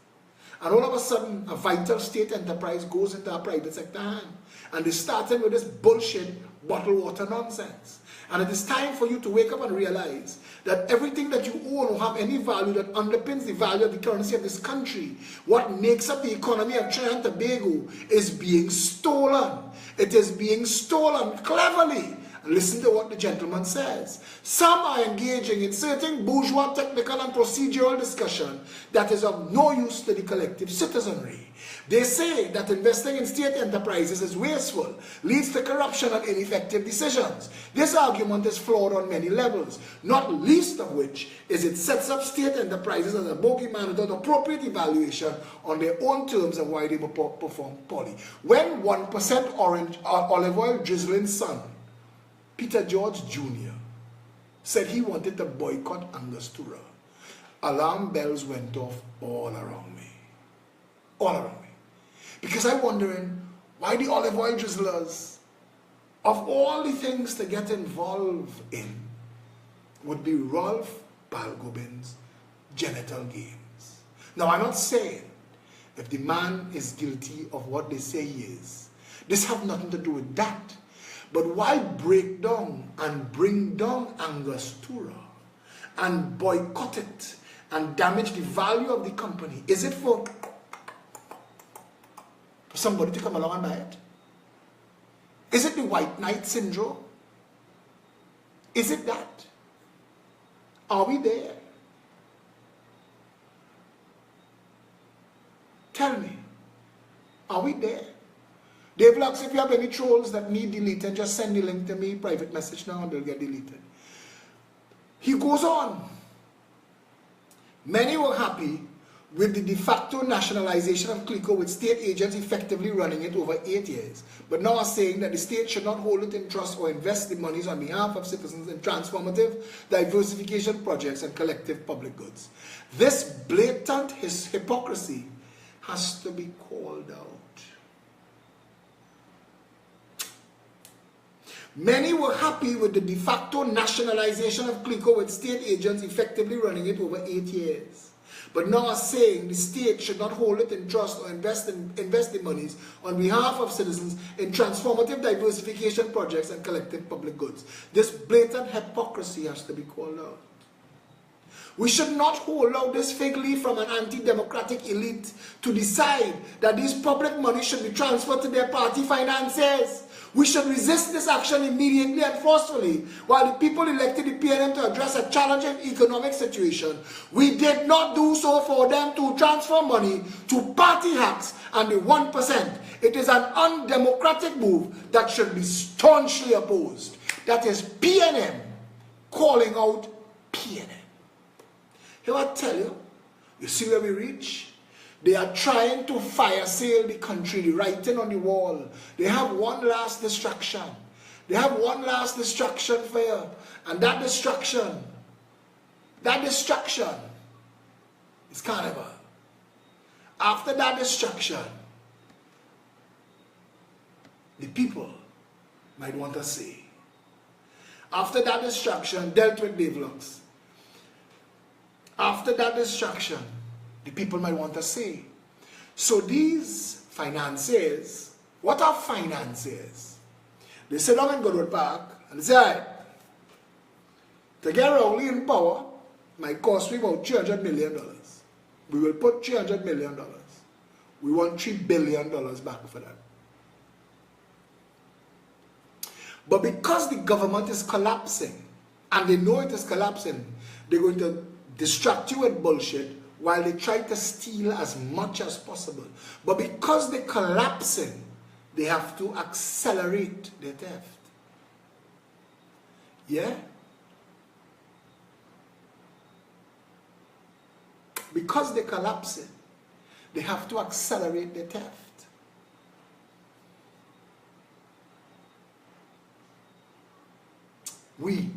S1: And all of a sudden, a vital state enterprise goes into a private sector hand. And they started with this bullshit bottled water nonsense. And it is time for you to wake up and realize that everything that you own will have any value that underpins the value of the currency of this country. What makes up the economy of Trinidad and Tobago is being stolen. It is being stolen cleverly. And listen to what the gentleman says. Some are engaging in certain bourgeois technical and procedural discussion that is of no use to the collective citizenry. They say that investing in state enterprises is wasteful, leads to corruption and ineffective decisions. This argument is flawed on many levels, not least of which is it sets up state enterprises as a bogeyman without appropriate evaluation on their own terms and why they perform poorly. When 1% olive oil drizzling son, Peter George Jr., said he wanted to boycott Angostura, alarm bells went off all around me. All around me. Because I'm wondering why the olive oil drizzlers, of all the things to get involved in, would be Rolf Balgobin's genital games. Now, I'm not saying if the man is guilty of what they say he is. This have nothing to do with that. But why break down and bring down Angostura and boycott it and damage the value of the company? Is it for somebody to come along and buy it? Is it the white knight syndrome? Is it that? Are we there? Tell me, are we there? Dave Lux, if you have any trolls that need deleted, just send the link to me, private message now, and they'll get deleted. He goes on. Many were happy with the de facto nationalization of CLICO, with state agents effectively running it over 8 years, but now are saying that the state should not hold it in trust or invest the monies on behalf of citizens in transformative diversification projects and collective public goods. This blatant hypocrisy has to be called out. Many were happy with the de facto nationalization of CLICO, with state agents effectively running it over 8 years, but now are saying the state should not hold it in trust or invest the monies on behalf of citizens in transformative diversification projects and collective public goods. This blatant hypocrisy has to be called out. We should not hold out this fig leaf from an anti-democratic elite to decide that these public money should be transferred to their party finances. We should resist this action immediately and forcefully. While the people elected the PNM to address a challenging economic situation, we did not do so for them to transfer money to party hacks and the 1%. It is an undemocratic move that should be staunchly opposed. That is PNM calling out PNM. Here I tell you, you see where we reach? They are trying to fire sale the country, the writing on the wall. They have one last distraction. They have one last distraction for you. And that distraction is carnival. After that distraction, the people might want to say. After that distraction, dealt with Bavlux. After that distraction, the people might want to say. So these financiers, what are financiers? They sit down in Goodwood Park and they say, all right, to get Rowley in power might cost me about $300 million. We will put $300 million. We want $3 billion back for that. But because the government is collapsing, and they know it is collapsing, they're going to distract you with bullshit while they try to steal as much as possible. But because they're collapsing, they have to accelerate their theft. Yeah? Because they're collapsing, they have to accelerate their theft. We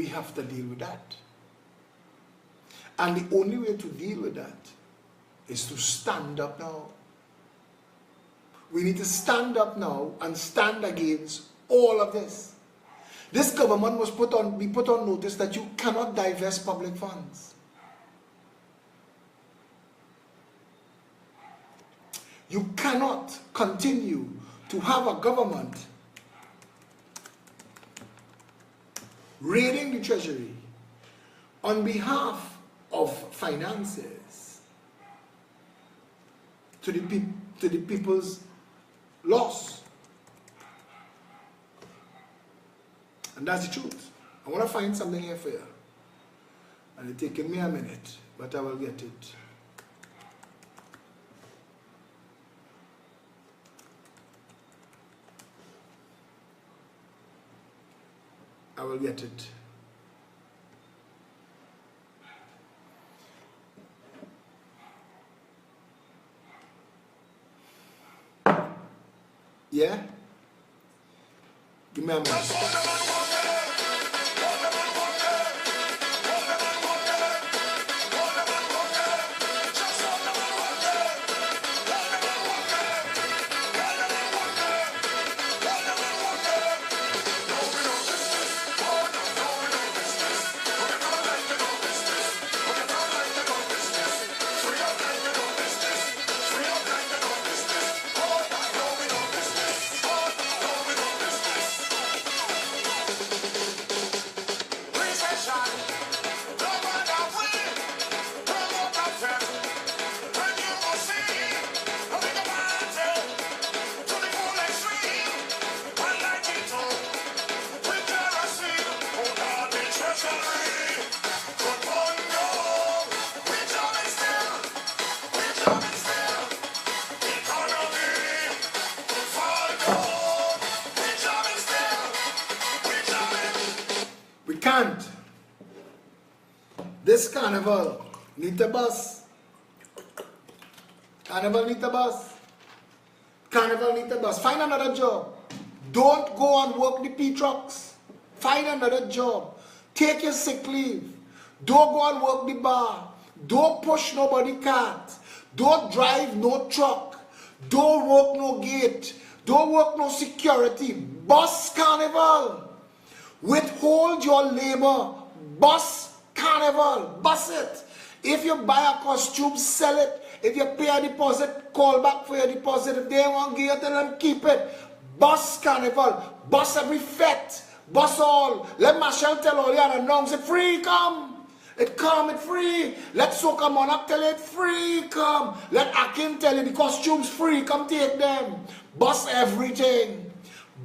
S1: have to deal with that. And the only way to deal with that is to stand up now. We need to stand up now and stand against all of this. This government was put on notice that you cannot divest public funds. You cannot continue to have a government raiding the treasury on behalf of finances to the people's loss. And that's the truth. I want to find something here for you. And it's taken me a minute, but I will get it. I will get it. Yeah? Give me a minute. This carnival need a bus. Carnival need a bus. Carnival need a bus. Find another job. Don't go and work the P trucks. Find another job. Take your sick leave. Don't go and work the bar. Don't push nobody cart. Don't drive no truck. Don't work no gate. Don't work no security. Bus carnival. Withhold your labor. Bus carnival. Bus it. If you buy a costume, sell it. If you pay a deposit, call back for your deposit. If they won't give you, tell them keep it. Bus carnival. Bus every fete. Bus all. Let Marshall tell all you and announce it. Free come. It come, it free. Let Soca Monarch tell it free, come. Let Akin tell it the costumes free, come take them. Bust everything.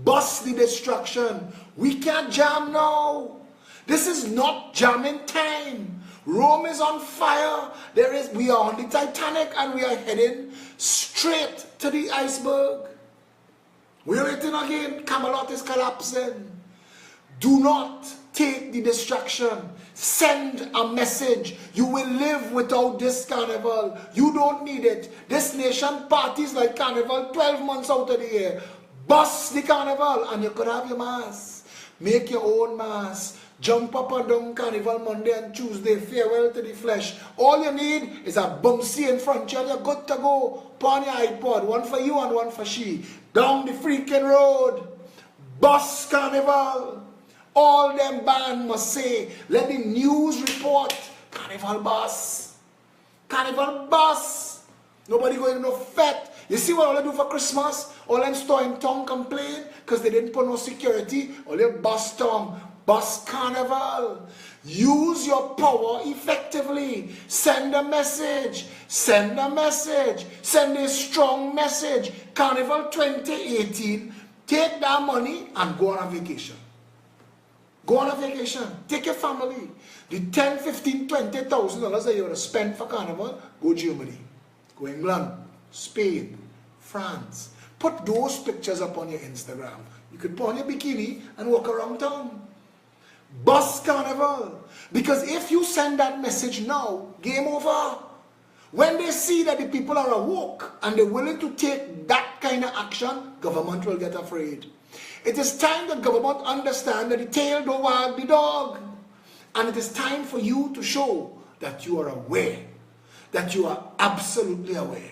S1: Bust the destruction. We can't jam now. This is not jamming time. Rome is on fire. We are on the Titanic and we are heading straight to the iceberg. We are hitting again. Camelot is collapsing. Do not take the distraction. Send a message. You will live without this carnival. You don't need it. This nation parties like carnival 12 months out of the year. Bust the carnival and you could have your mass. Make your own mass. Jump up and down carnival Monday and Tuesday. Farewell to the flesh. All you need is a bumsy in front of you and you're good to go. Put on your iPod. One for you and one for she. Down the freaking road. Bust carnival. All them band must say, let the news report, carnival bus. Carnival bus. Nobody going to no fete. You see what all they do for Christmas? All them store in town complain because they didn't put no security. All they bus town. Bus carnival. Use your power effectively. Send a message. Send a message. Send a strong message. Carnival 2018. Take that money and go on a vacation. Go on a vacation. Take your family. The $10, $15, $20,000 that you want to spend for carnival, go Germany. Go England. Spain. France. Put those pictures up on your Instagram. You could put on your bikini and walk around town. Bus carnival. Because if you send that message now, game over. When they see that the people are awoke and they're willing to take that kind of action, government will get afraid. It is time that government understand that the tail don't wag the dog. And it is time for you to show that you are aware. That you are absolutely aware.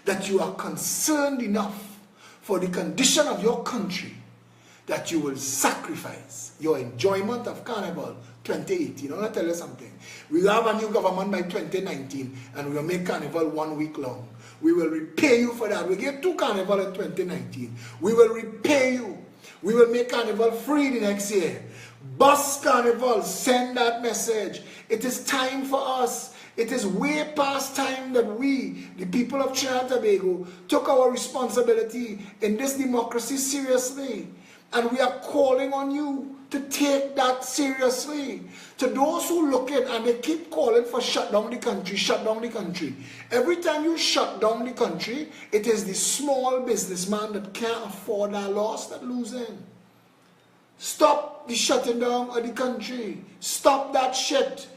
S1: That you are concerned enough for the condition of your country that you will sacrifice your enjoyment of Carnival 2018. I want to tell you something. We will have a new government by 2019 and we will make Carnival 1 week long. We will repay you for that. We gave 2 Carnival in 2019. We will repay you. We will make Carnival free the next year. Bus Carnival, send that message. It is time for us. It is way past time that we, the people of Trinidad and Tobago, took our responsibility in this democracy seriously. And we are calling on you to take that seriously. To those who look in and they keep calling for shut down the country, shut down the country. Every time you shut down the country, it is the small businessman that can't afford that loss that losing. Stop the shutting down of the country. Stop that shit.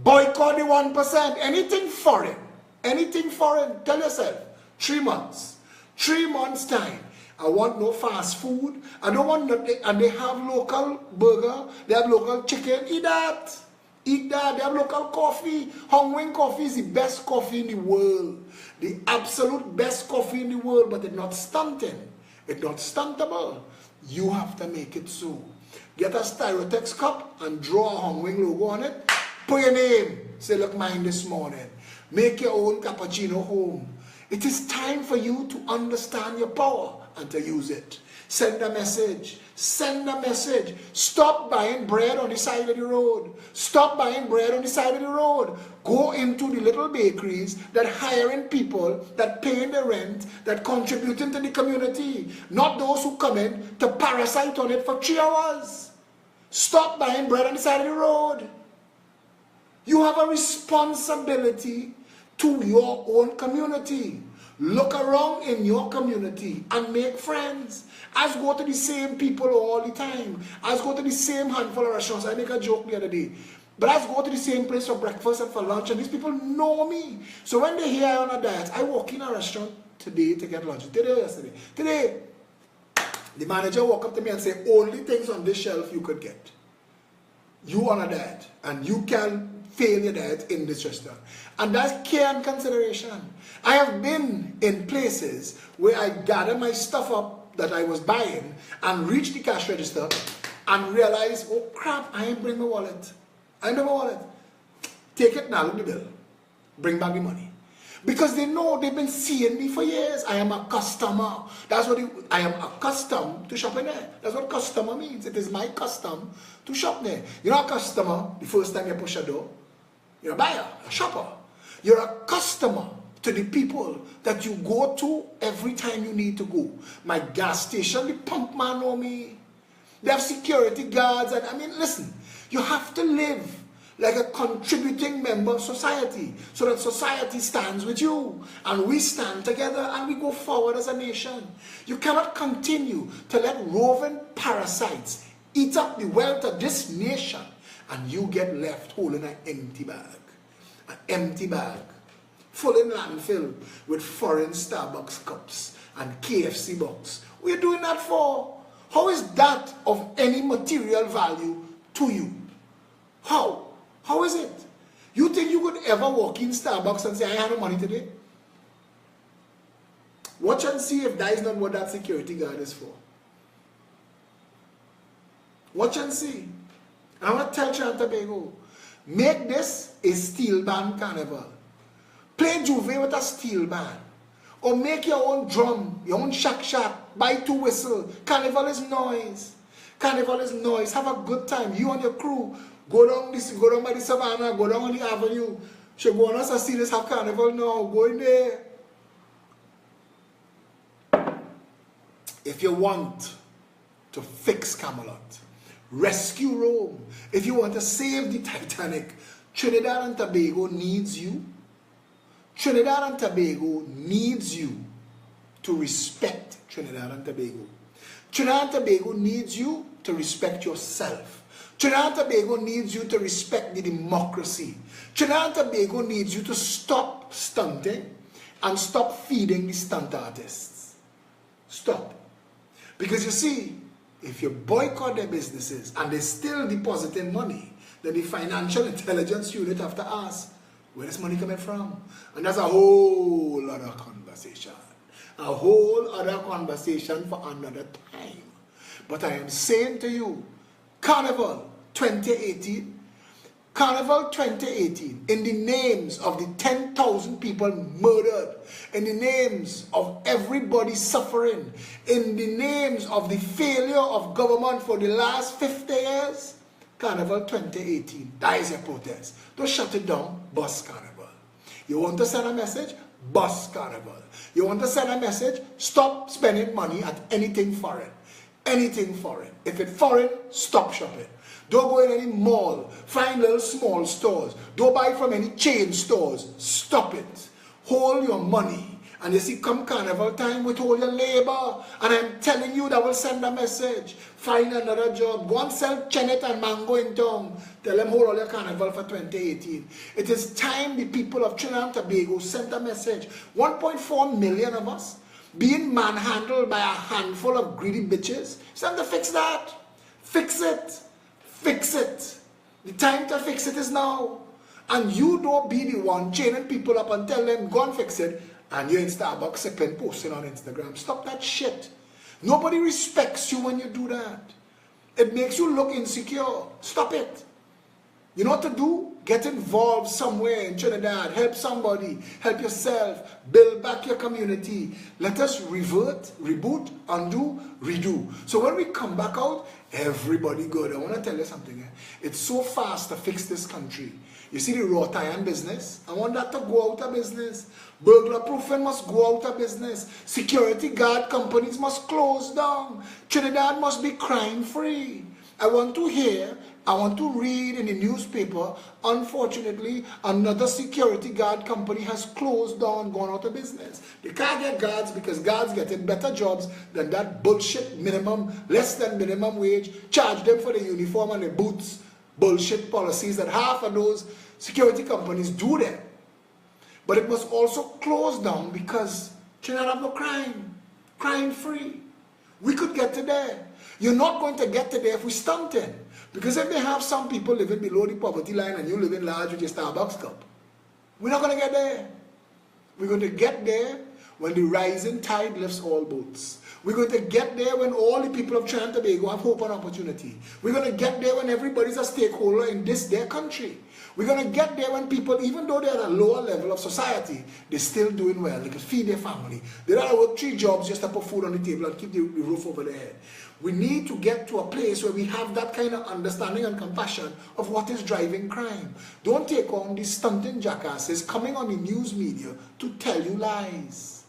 S1: Boycott the 1%. Anything foreign. Anything foreign. Tell yourself, 3 months. 3 months time. I want no fast food. I don't want nothing. And they have local burger. They have local chicken. Eat that. Eat that. They have local coffee. Hong Wing coffee is the best coffee in the world. The absolute best coffee in the world. But it's not stunting. It's not stuntable. You have to make it so. Get a Styrotex cup and draw a Hong Wing logo on it. Put your name. Say, look, mine this morning. Make your own cappuccino home. It is time for you to understand your power and to use it. Send a message. Send a message. Stop buying bread on the side of the road. Stop buying bread on the side of the road. Go into the little bakeries that hiring people, that paying the rent, that contributing to the community. Not those who come in to parasite on it for 3 hours. Stop buying bread on the side of the road. You have a responsibility to your own community. Look around in your community and make friends. As go to the same people all the time. As go to the same handful of restaurants. I make a joke the other day. But I go to the same place for breakfast and for lunch, and these people know me. So when they hear I'm on a diet, I walk in a restaurant today to get lunch. Today or yesterday. Today, the manager walk up to me and say, only things on this shelf you could get. You on a diet, and you can fail your diet in this restaurant. And that's care and consideration. I have been in places where I gather my stuff up that I was buying and reach the cash register and realize, oh crap, I ain't bring my wallet. I ain't bring my wallet. Take it now, look the bill. Bring back the money. Because they know they've been seeing me for years. I am a customer. That's what I am accustomed to shopping there. That's what customer means. It is my custom to shop there. You're not a customer the first time you push a door. You're a buyer, a shopper. You're a customer to the people that you go to every time you need to go. My gas station, the pump man know me. They have security guards. And I mean, listen, you have to live like a contributing member of society, so that society stands with you, and we stand together, and we go forward as a nation. You cannot continue to let roving parasites eat up the wealth of this nation, and you get left holding an empty bag, full in landfill with foreign Starbucks cups and KFC box. What are you doing that for? How is that of any material value to you? How? How is it? You think you could ever walk in Starbucks and say, I have no money today? Watch and see if that is not what that security guard is for. Watch and see. I want to tell Trinidad and Tobago, make this a steel band carnival. Play Juve with a steel band. Or make your own drum, your own shack, buy 2 whistles. Carnival is noise. Carnival is noise. Have a good time. You and your crew. Go down by the savannah, go down on the avenue. Should go on us and see this have carnival now. Go in there. If you want to fix Camelot, rescue Rome, if you want to save the Titanic, Trinidad and Tobago needs you. Trinidad and Tobago needs you to respect Trinidad and Tobago. Trinidad and Tobago needs you to respect yourself. Trinidad and Tobago needs you to respect the democracy. Trinidad and Tobago needs you to stop stunting and stop feeding the stunt artists. Stop. Because you see, if you boycott their businesses and they're still depositing money, then the financial intelligence unit have to ask, where is money coming from? And that's a whole other conversation. A whole other conversation for another time. But I am saying to you, Carnival 2018, in the names of the 10,000 people murdered, in the names of everybody suffering, in the names of the failure of government for the last 50 years, Carnival 2018, that is your protest. Don't shut it down, bus Carnival. You want to send a message? Bus Carnival. You want to send a message? Stop spending money at anything foreign. Anything foreign. If it's foreign, stop shopping. Don't go in any mall. Find little small stores. Don't buy from any chain stores. Stop it. Hold your money. And you see, come Carnival time, withhold your labor. And I'm telling you, that will send a message. Find another job. Go and sell chenet and mango in town. Tell them hold all your Carnival for 2018. It is time the people of Trinidad and Tobago sent a message. 1.4 million of us being manhandled by a handful of greedy bitches. It's time to fix that. Fix it. Fix it. The time to fix it is now. And you don't be the one chaining people up and tell them, go and fix it. And you're in Starbucks sipping, posting on Instagram. Stop that shit. Nobody respects you when you do that. It makes you look insecure. Stop it. You know what to do? Get involved somewhere in Trinidad. Help somebody. Help yourself. Build back your community. Let us revert, reboot, undo, redo. So when we come back out, everybody good. I want to tell you something. It's so fast to fix this country. You see the wrought iron business? I want that to go out of business. Burglar proofing must go out of business. Security guard companies must close down. Trinidad must be crime free. I want to read in the newspaper, unfortunately, another security guard company has closed down, gone out of business. They can't get guards because guards getting better jobs than that bullshit minimum, less than minimum wage, charge them for the uniform and the boots, bullshit policies that half of those security companies do them. But it must also close down because Trinidad have no crime, crime free. We could get to there. You're not going to get to there if we stunt it. Because if they have some people living below the poverty line and you living large with your Starbucks cup, we're not going to get there. We're going to get there when the rising tide lifts all boats. We're going to get there when all the people of Trinidad and Tobago have hope and opportunity. We're going to get there when everybody's a stakeholder in their country. We're going to get there when people, even though they're at a lower level of society, they're still doing well. They can feed their family. They don't have to work 3 jobs just to put food on the table and keep the roof over their head. We need to get to a place where we have that kind of understanding and compassion of what is driving crime. Don't take on these stunting jackasses coming on the news media to tell you lies.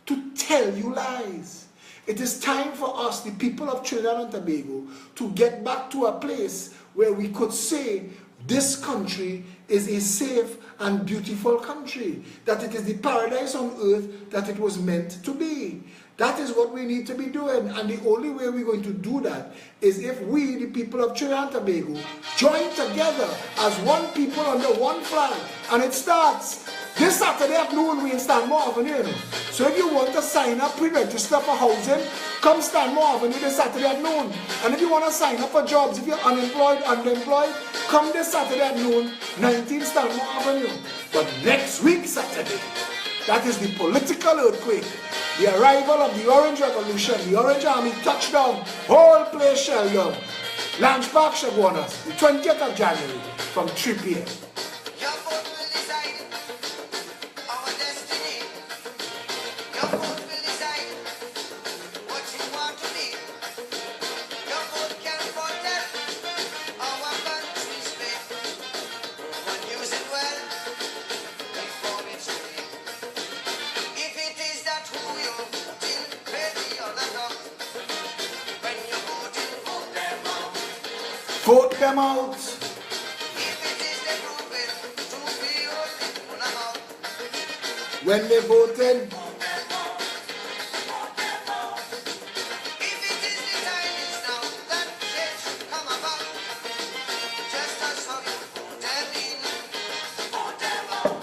S1: To tell you lies. It is time for us, the people of Trinidad and Tobago, to get back to a place where we could say this country is a safe and beautiful country. That it is the paradise on earth that it was meant to be. That is what we need to be doing, and the only way we're going to do that is if we, the people of Trinidad and Tobago, join together as one people under one flag. And it starts this Saturday at noon. We in Stanmore Avenue, you know. So if you want to sign up, pre-register for housing, come Stanmore Avenue this Saturday at noon. And if you want to sign up for jobs, if you're unemployed, underemployed, come this Saturday at noon, 19 Stanmore Avenue. But next week, Saturday, that is the political earthquake. The arrival of the Orange Revolution, the Orange Army touchdown, whole place shell down. Lange Park Shaguanas, the 20th of January from 3 p.m.
S2: Your vote will decide our destiny. Your vote will decide what you want to be. Your vote can protect our country's faith. But use it well before it's too late. If it is that who you're voting, ready or not, when you're voting, vote them out.
S1: Vote them out.
S2: If it is the proven to be only one out,
S1: When they voted,
S2: if it is the time is now that change should come about, just as how you vote them in, vote them out.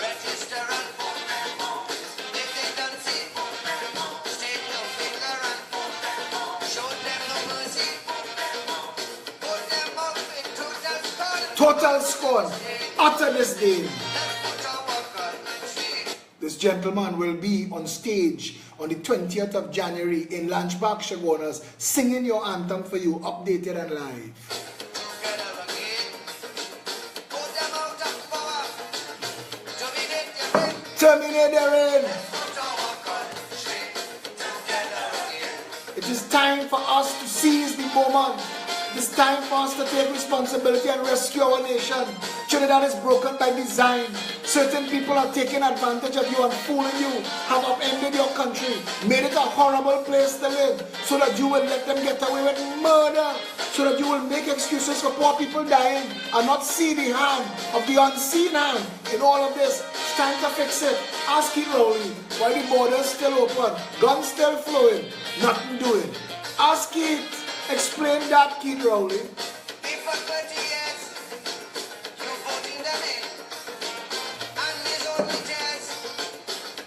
S2: Register and vote them out. If they don't see, vote them out. State your finger and vote them out. Show them no mercy, vote them out. Vote them out with total scorn.
S1: total scorn, utter disdain.
S2: Let's put our country.
S1: This gentleman will be on stage on the 20th of January in Lange Park Shaguanas, singing your anthem for you, updated and live.
S2: Together again. Put them out of power. Dominate their reign.
S1: Terminate their reign.
S2: Put our country together again.
S1: It is time for us to seize the moment. It is time for us to take responsibility and rescue our nation. Trinidad is broken by design. Certain people are taking advantage of you and fooling you, have upended your country, made it a horrible place to live, so that you will let them get away with murder, so that you will make excuses for poor people dying and not see the hand of the unseen hand in all of this. It's time to fix it. Ask Keith Rowley why the border's still open, guns still flowing, nothing doing. Ask Keith. Explain that, Keith Rowley.
S2: Before 20 years, you voting them in. And his only chance,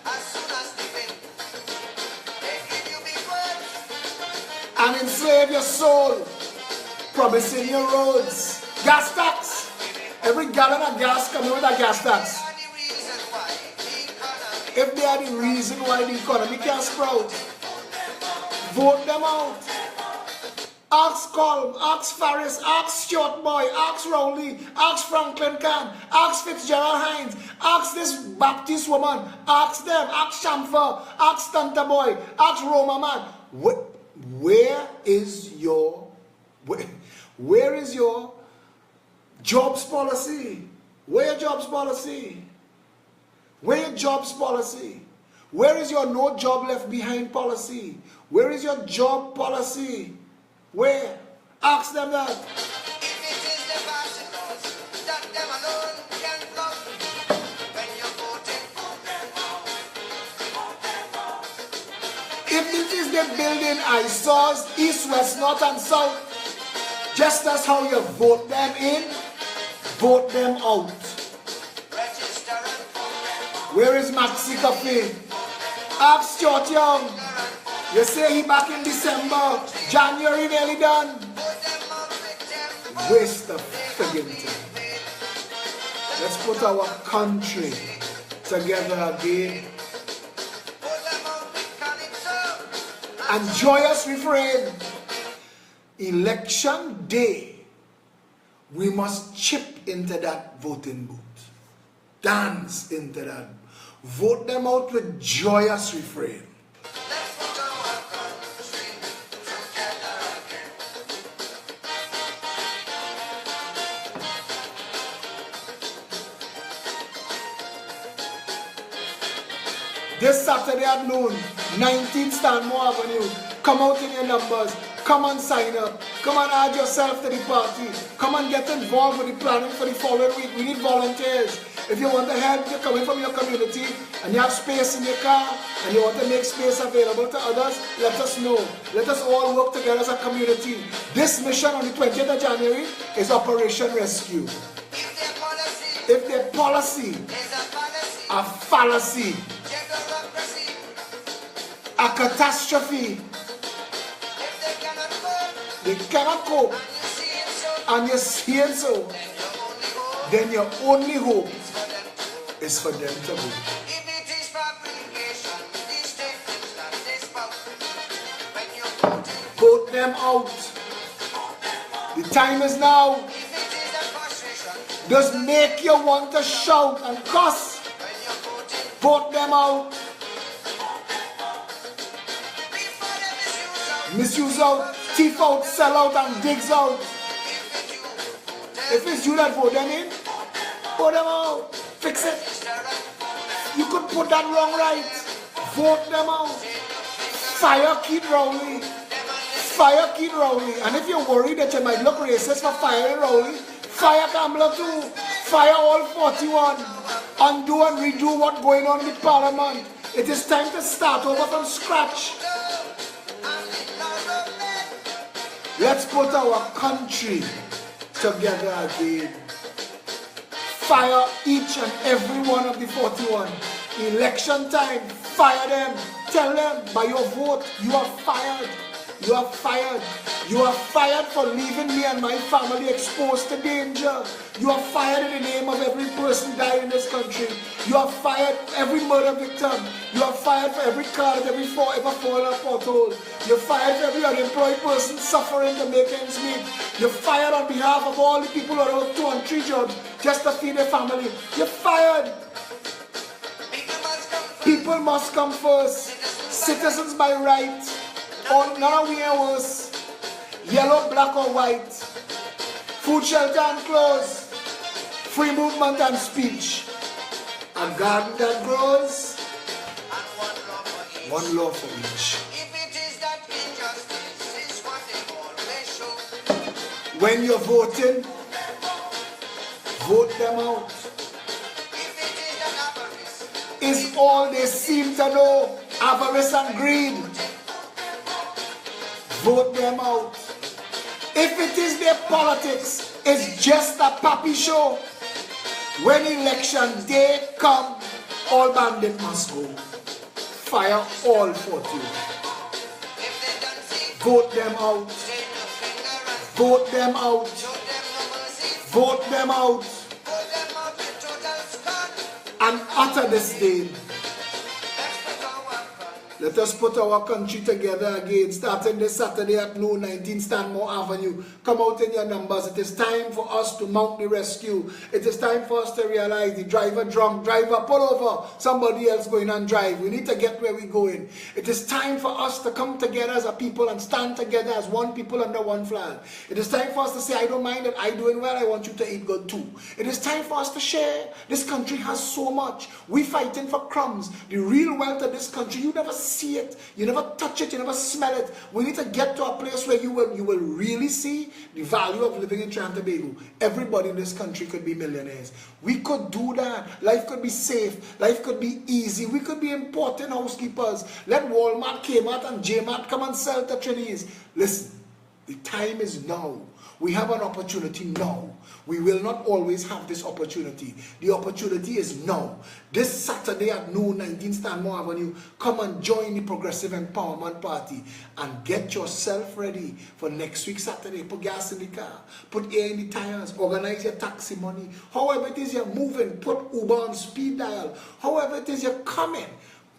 S2: as soon as they win, they give you big words.
S1: And enslave your soul, promising you roads, gas tax. Every gallon of gas coming with a gas tax.
S2: They are the reason why the economy.
S1: If they are the reason why the economy can't sprout, vote them out. Ask Colm, ask Farris, ask Stuart Boy, ask Rowley, ask Franklin Khan, ask Fitzgerald Hines, ask this Baptist woman, ask them, ask Shamfer, ask Stunter Boy, ask Roma Man. Where is your jobs policy? Where your jobs policy? Where your jobs policy? Where is your no job left behind policy? Where is your job policy? Where? Ask them that.
S2: If it is the bicycles, that them alone can come. When you're voting, vote them out. Vote them out.
S1: If it is the building eyesores, east, west, north, and south, just as how you vote them in, vote them out.
S2: Register and vote them out.
S1: Where is Maxi Coffee? Ask Stuart Young. You say he back in December, January nearly done. Waste of friggin' time. Let's put our country together again. and joyous refrain. Election day, we must chip into that voting booth. Dance into that. Vote them out with joyous refrain.
S2: Let's put our country together again.
S1: This Saturday at noon, 19 Stanmore Avenue. Come out in your numbers. Come and sign up. Come and add yourself to the party. Come and get involved with the planning for the following week. We need volunteers. If you want to help, you're coming from your community and you have space in your car and you want to make space available to others, let us know. Let us all work together as a community. This mission on the 20th of January is Operation Rescue. If their policy
S2: Is a fallacy.
S1: a fallacy,
S2: Democracy.
S1: a catastrophe,
S2: If they cannot vote,
S1: they cannot cope,
S2: and you see it so,
S1: and you're seeing so,
S2: then your only hope
S1: then your only hope
S2: is for them to
S1: is for them to vote.
S2: If it is fabrication, these statements that they spout, when you're voting,
S1: Vote them out. The time is now.
S2: if it is a frustration,
S1: Does make you want to shout and cuss.
S2: when you're voting,
S1: Vote them out.
S2: before they
S1: Misuse out, thief out, sell out, and digs out. If it's you that vote them in, vote them out. Fix it. You could put that wrong right. Vote them out. Fire Keith Rowley. Fire Keith Rowley. And if you're worried that you might look racist for firing Rowley, fire Kamala too. Fire all 41. Undo and redo what's going on with Parliament. It is time to start over from scratch. Let's put our country together again. Fire each and every one of the 41. Election time, fire them. Tell them by your vote, you are fired. You are fired. You are fired for leaving me and my family exposed to danger. You are fired in the name of every person dying in this country. You are fired for every murder victim. You are fired for every car that ever fall in a pothole. You're fired for every unemployed person suffering to make ends meet. You're fired on behalf of all the people who are out 2 and 3 jobs just to feed their family. You're fired. People must come first. Citizens by right. Or none of we are worse. Yellow, black or white. Food, shelter and clothes. Free movement and speech. A garden that grows. One law for each.
S2: If it is that injustice is what they always show.
S1: When you're voting, vote them out.
S2: If it is that avarice,
S1: Is all they seem to know. Avarice and greed. Vote them out. If it is their politics, it's just a puppy show. When election day come, all bandit must go. Fire all 40.
S2: if they don't see,
S1: Vote them out.
S2: say no finger and
S1: Vote them out.
S2: show them no mercy.
S1: Vote them out.
S2: Put them out with total scorn.
S1: And utter disdain.
S2: Let's put our country.
S1: Let us put our country together again, starting this Saturday at noon, 19 Stanmore Avenue. Come out in your numbers. It is time for us to mount the rescue. It is time for us to realize the driver drunk, driver pull over, somebody else going and drive. We need to get where we're going. It is time for us to come together as a people and stand together as one people under one flag. It is time for us to say, I don't mind that I'm doing well, I want you to eat good too. It is time for us to share. This country has so much. We fighting for crumbs. The real wealth of this country, you never see it, you never touch it, you never smell it. We need to get to a place where you will really see the value of living in Trinidad and Tobago. Everybody in this country could be millionaires. We could do that. Life could be safe. Life could be easy. We could be important housekeepers. Let Walmart, Kmart and Jmart come and sell to Trinis. Listen, the time is now. We have an opportunity now. We will not always have this opportunity. The opportunity is now. This Saturday at noon, 19 Stanmore Avenue, come and join the Progressive Empowerment Party and get yourself ready for next week Saturday. Put gas in the car, put air in the tires, organize your taxi money. However it is you're moving, put Uber on speed dial. However it is you're coming,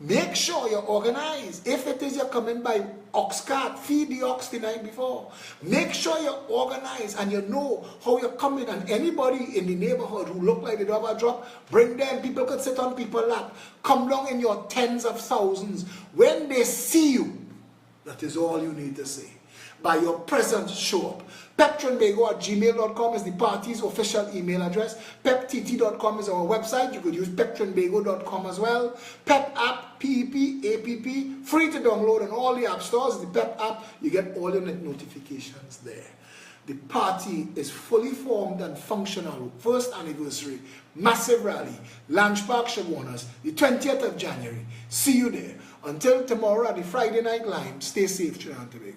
S1: Make sure you're organized. If it is you're coming by ox cart, feed the ox the night before. Make sure you're organized and you know how you're coming. And anybody in the neighborhood who look like they don't have a drop, bring them. People could sit on people's lap. Come down in your tens of thousands. When they see you, that is all you need to say. By your presence, show up. peptrinbago@gmail.com is the party's official email address. peptt.com is our website. You could use peptrinbago.com as well. Pep app, PEP, free to download on all the app stores. The Pep app, you get all your notifications there. The party is fully formed and functional. First anniversary, massive rally, Lange Park, Chaguanas, the 20th of January. See you there. Until tomorrow at the Friday Night Lime, stay safe, Trinidad and Tobago.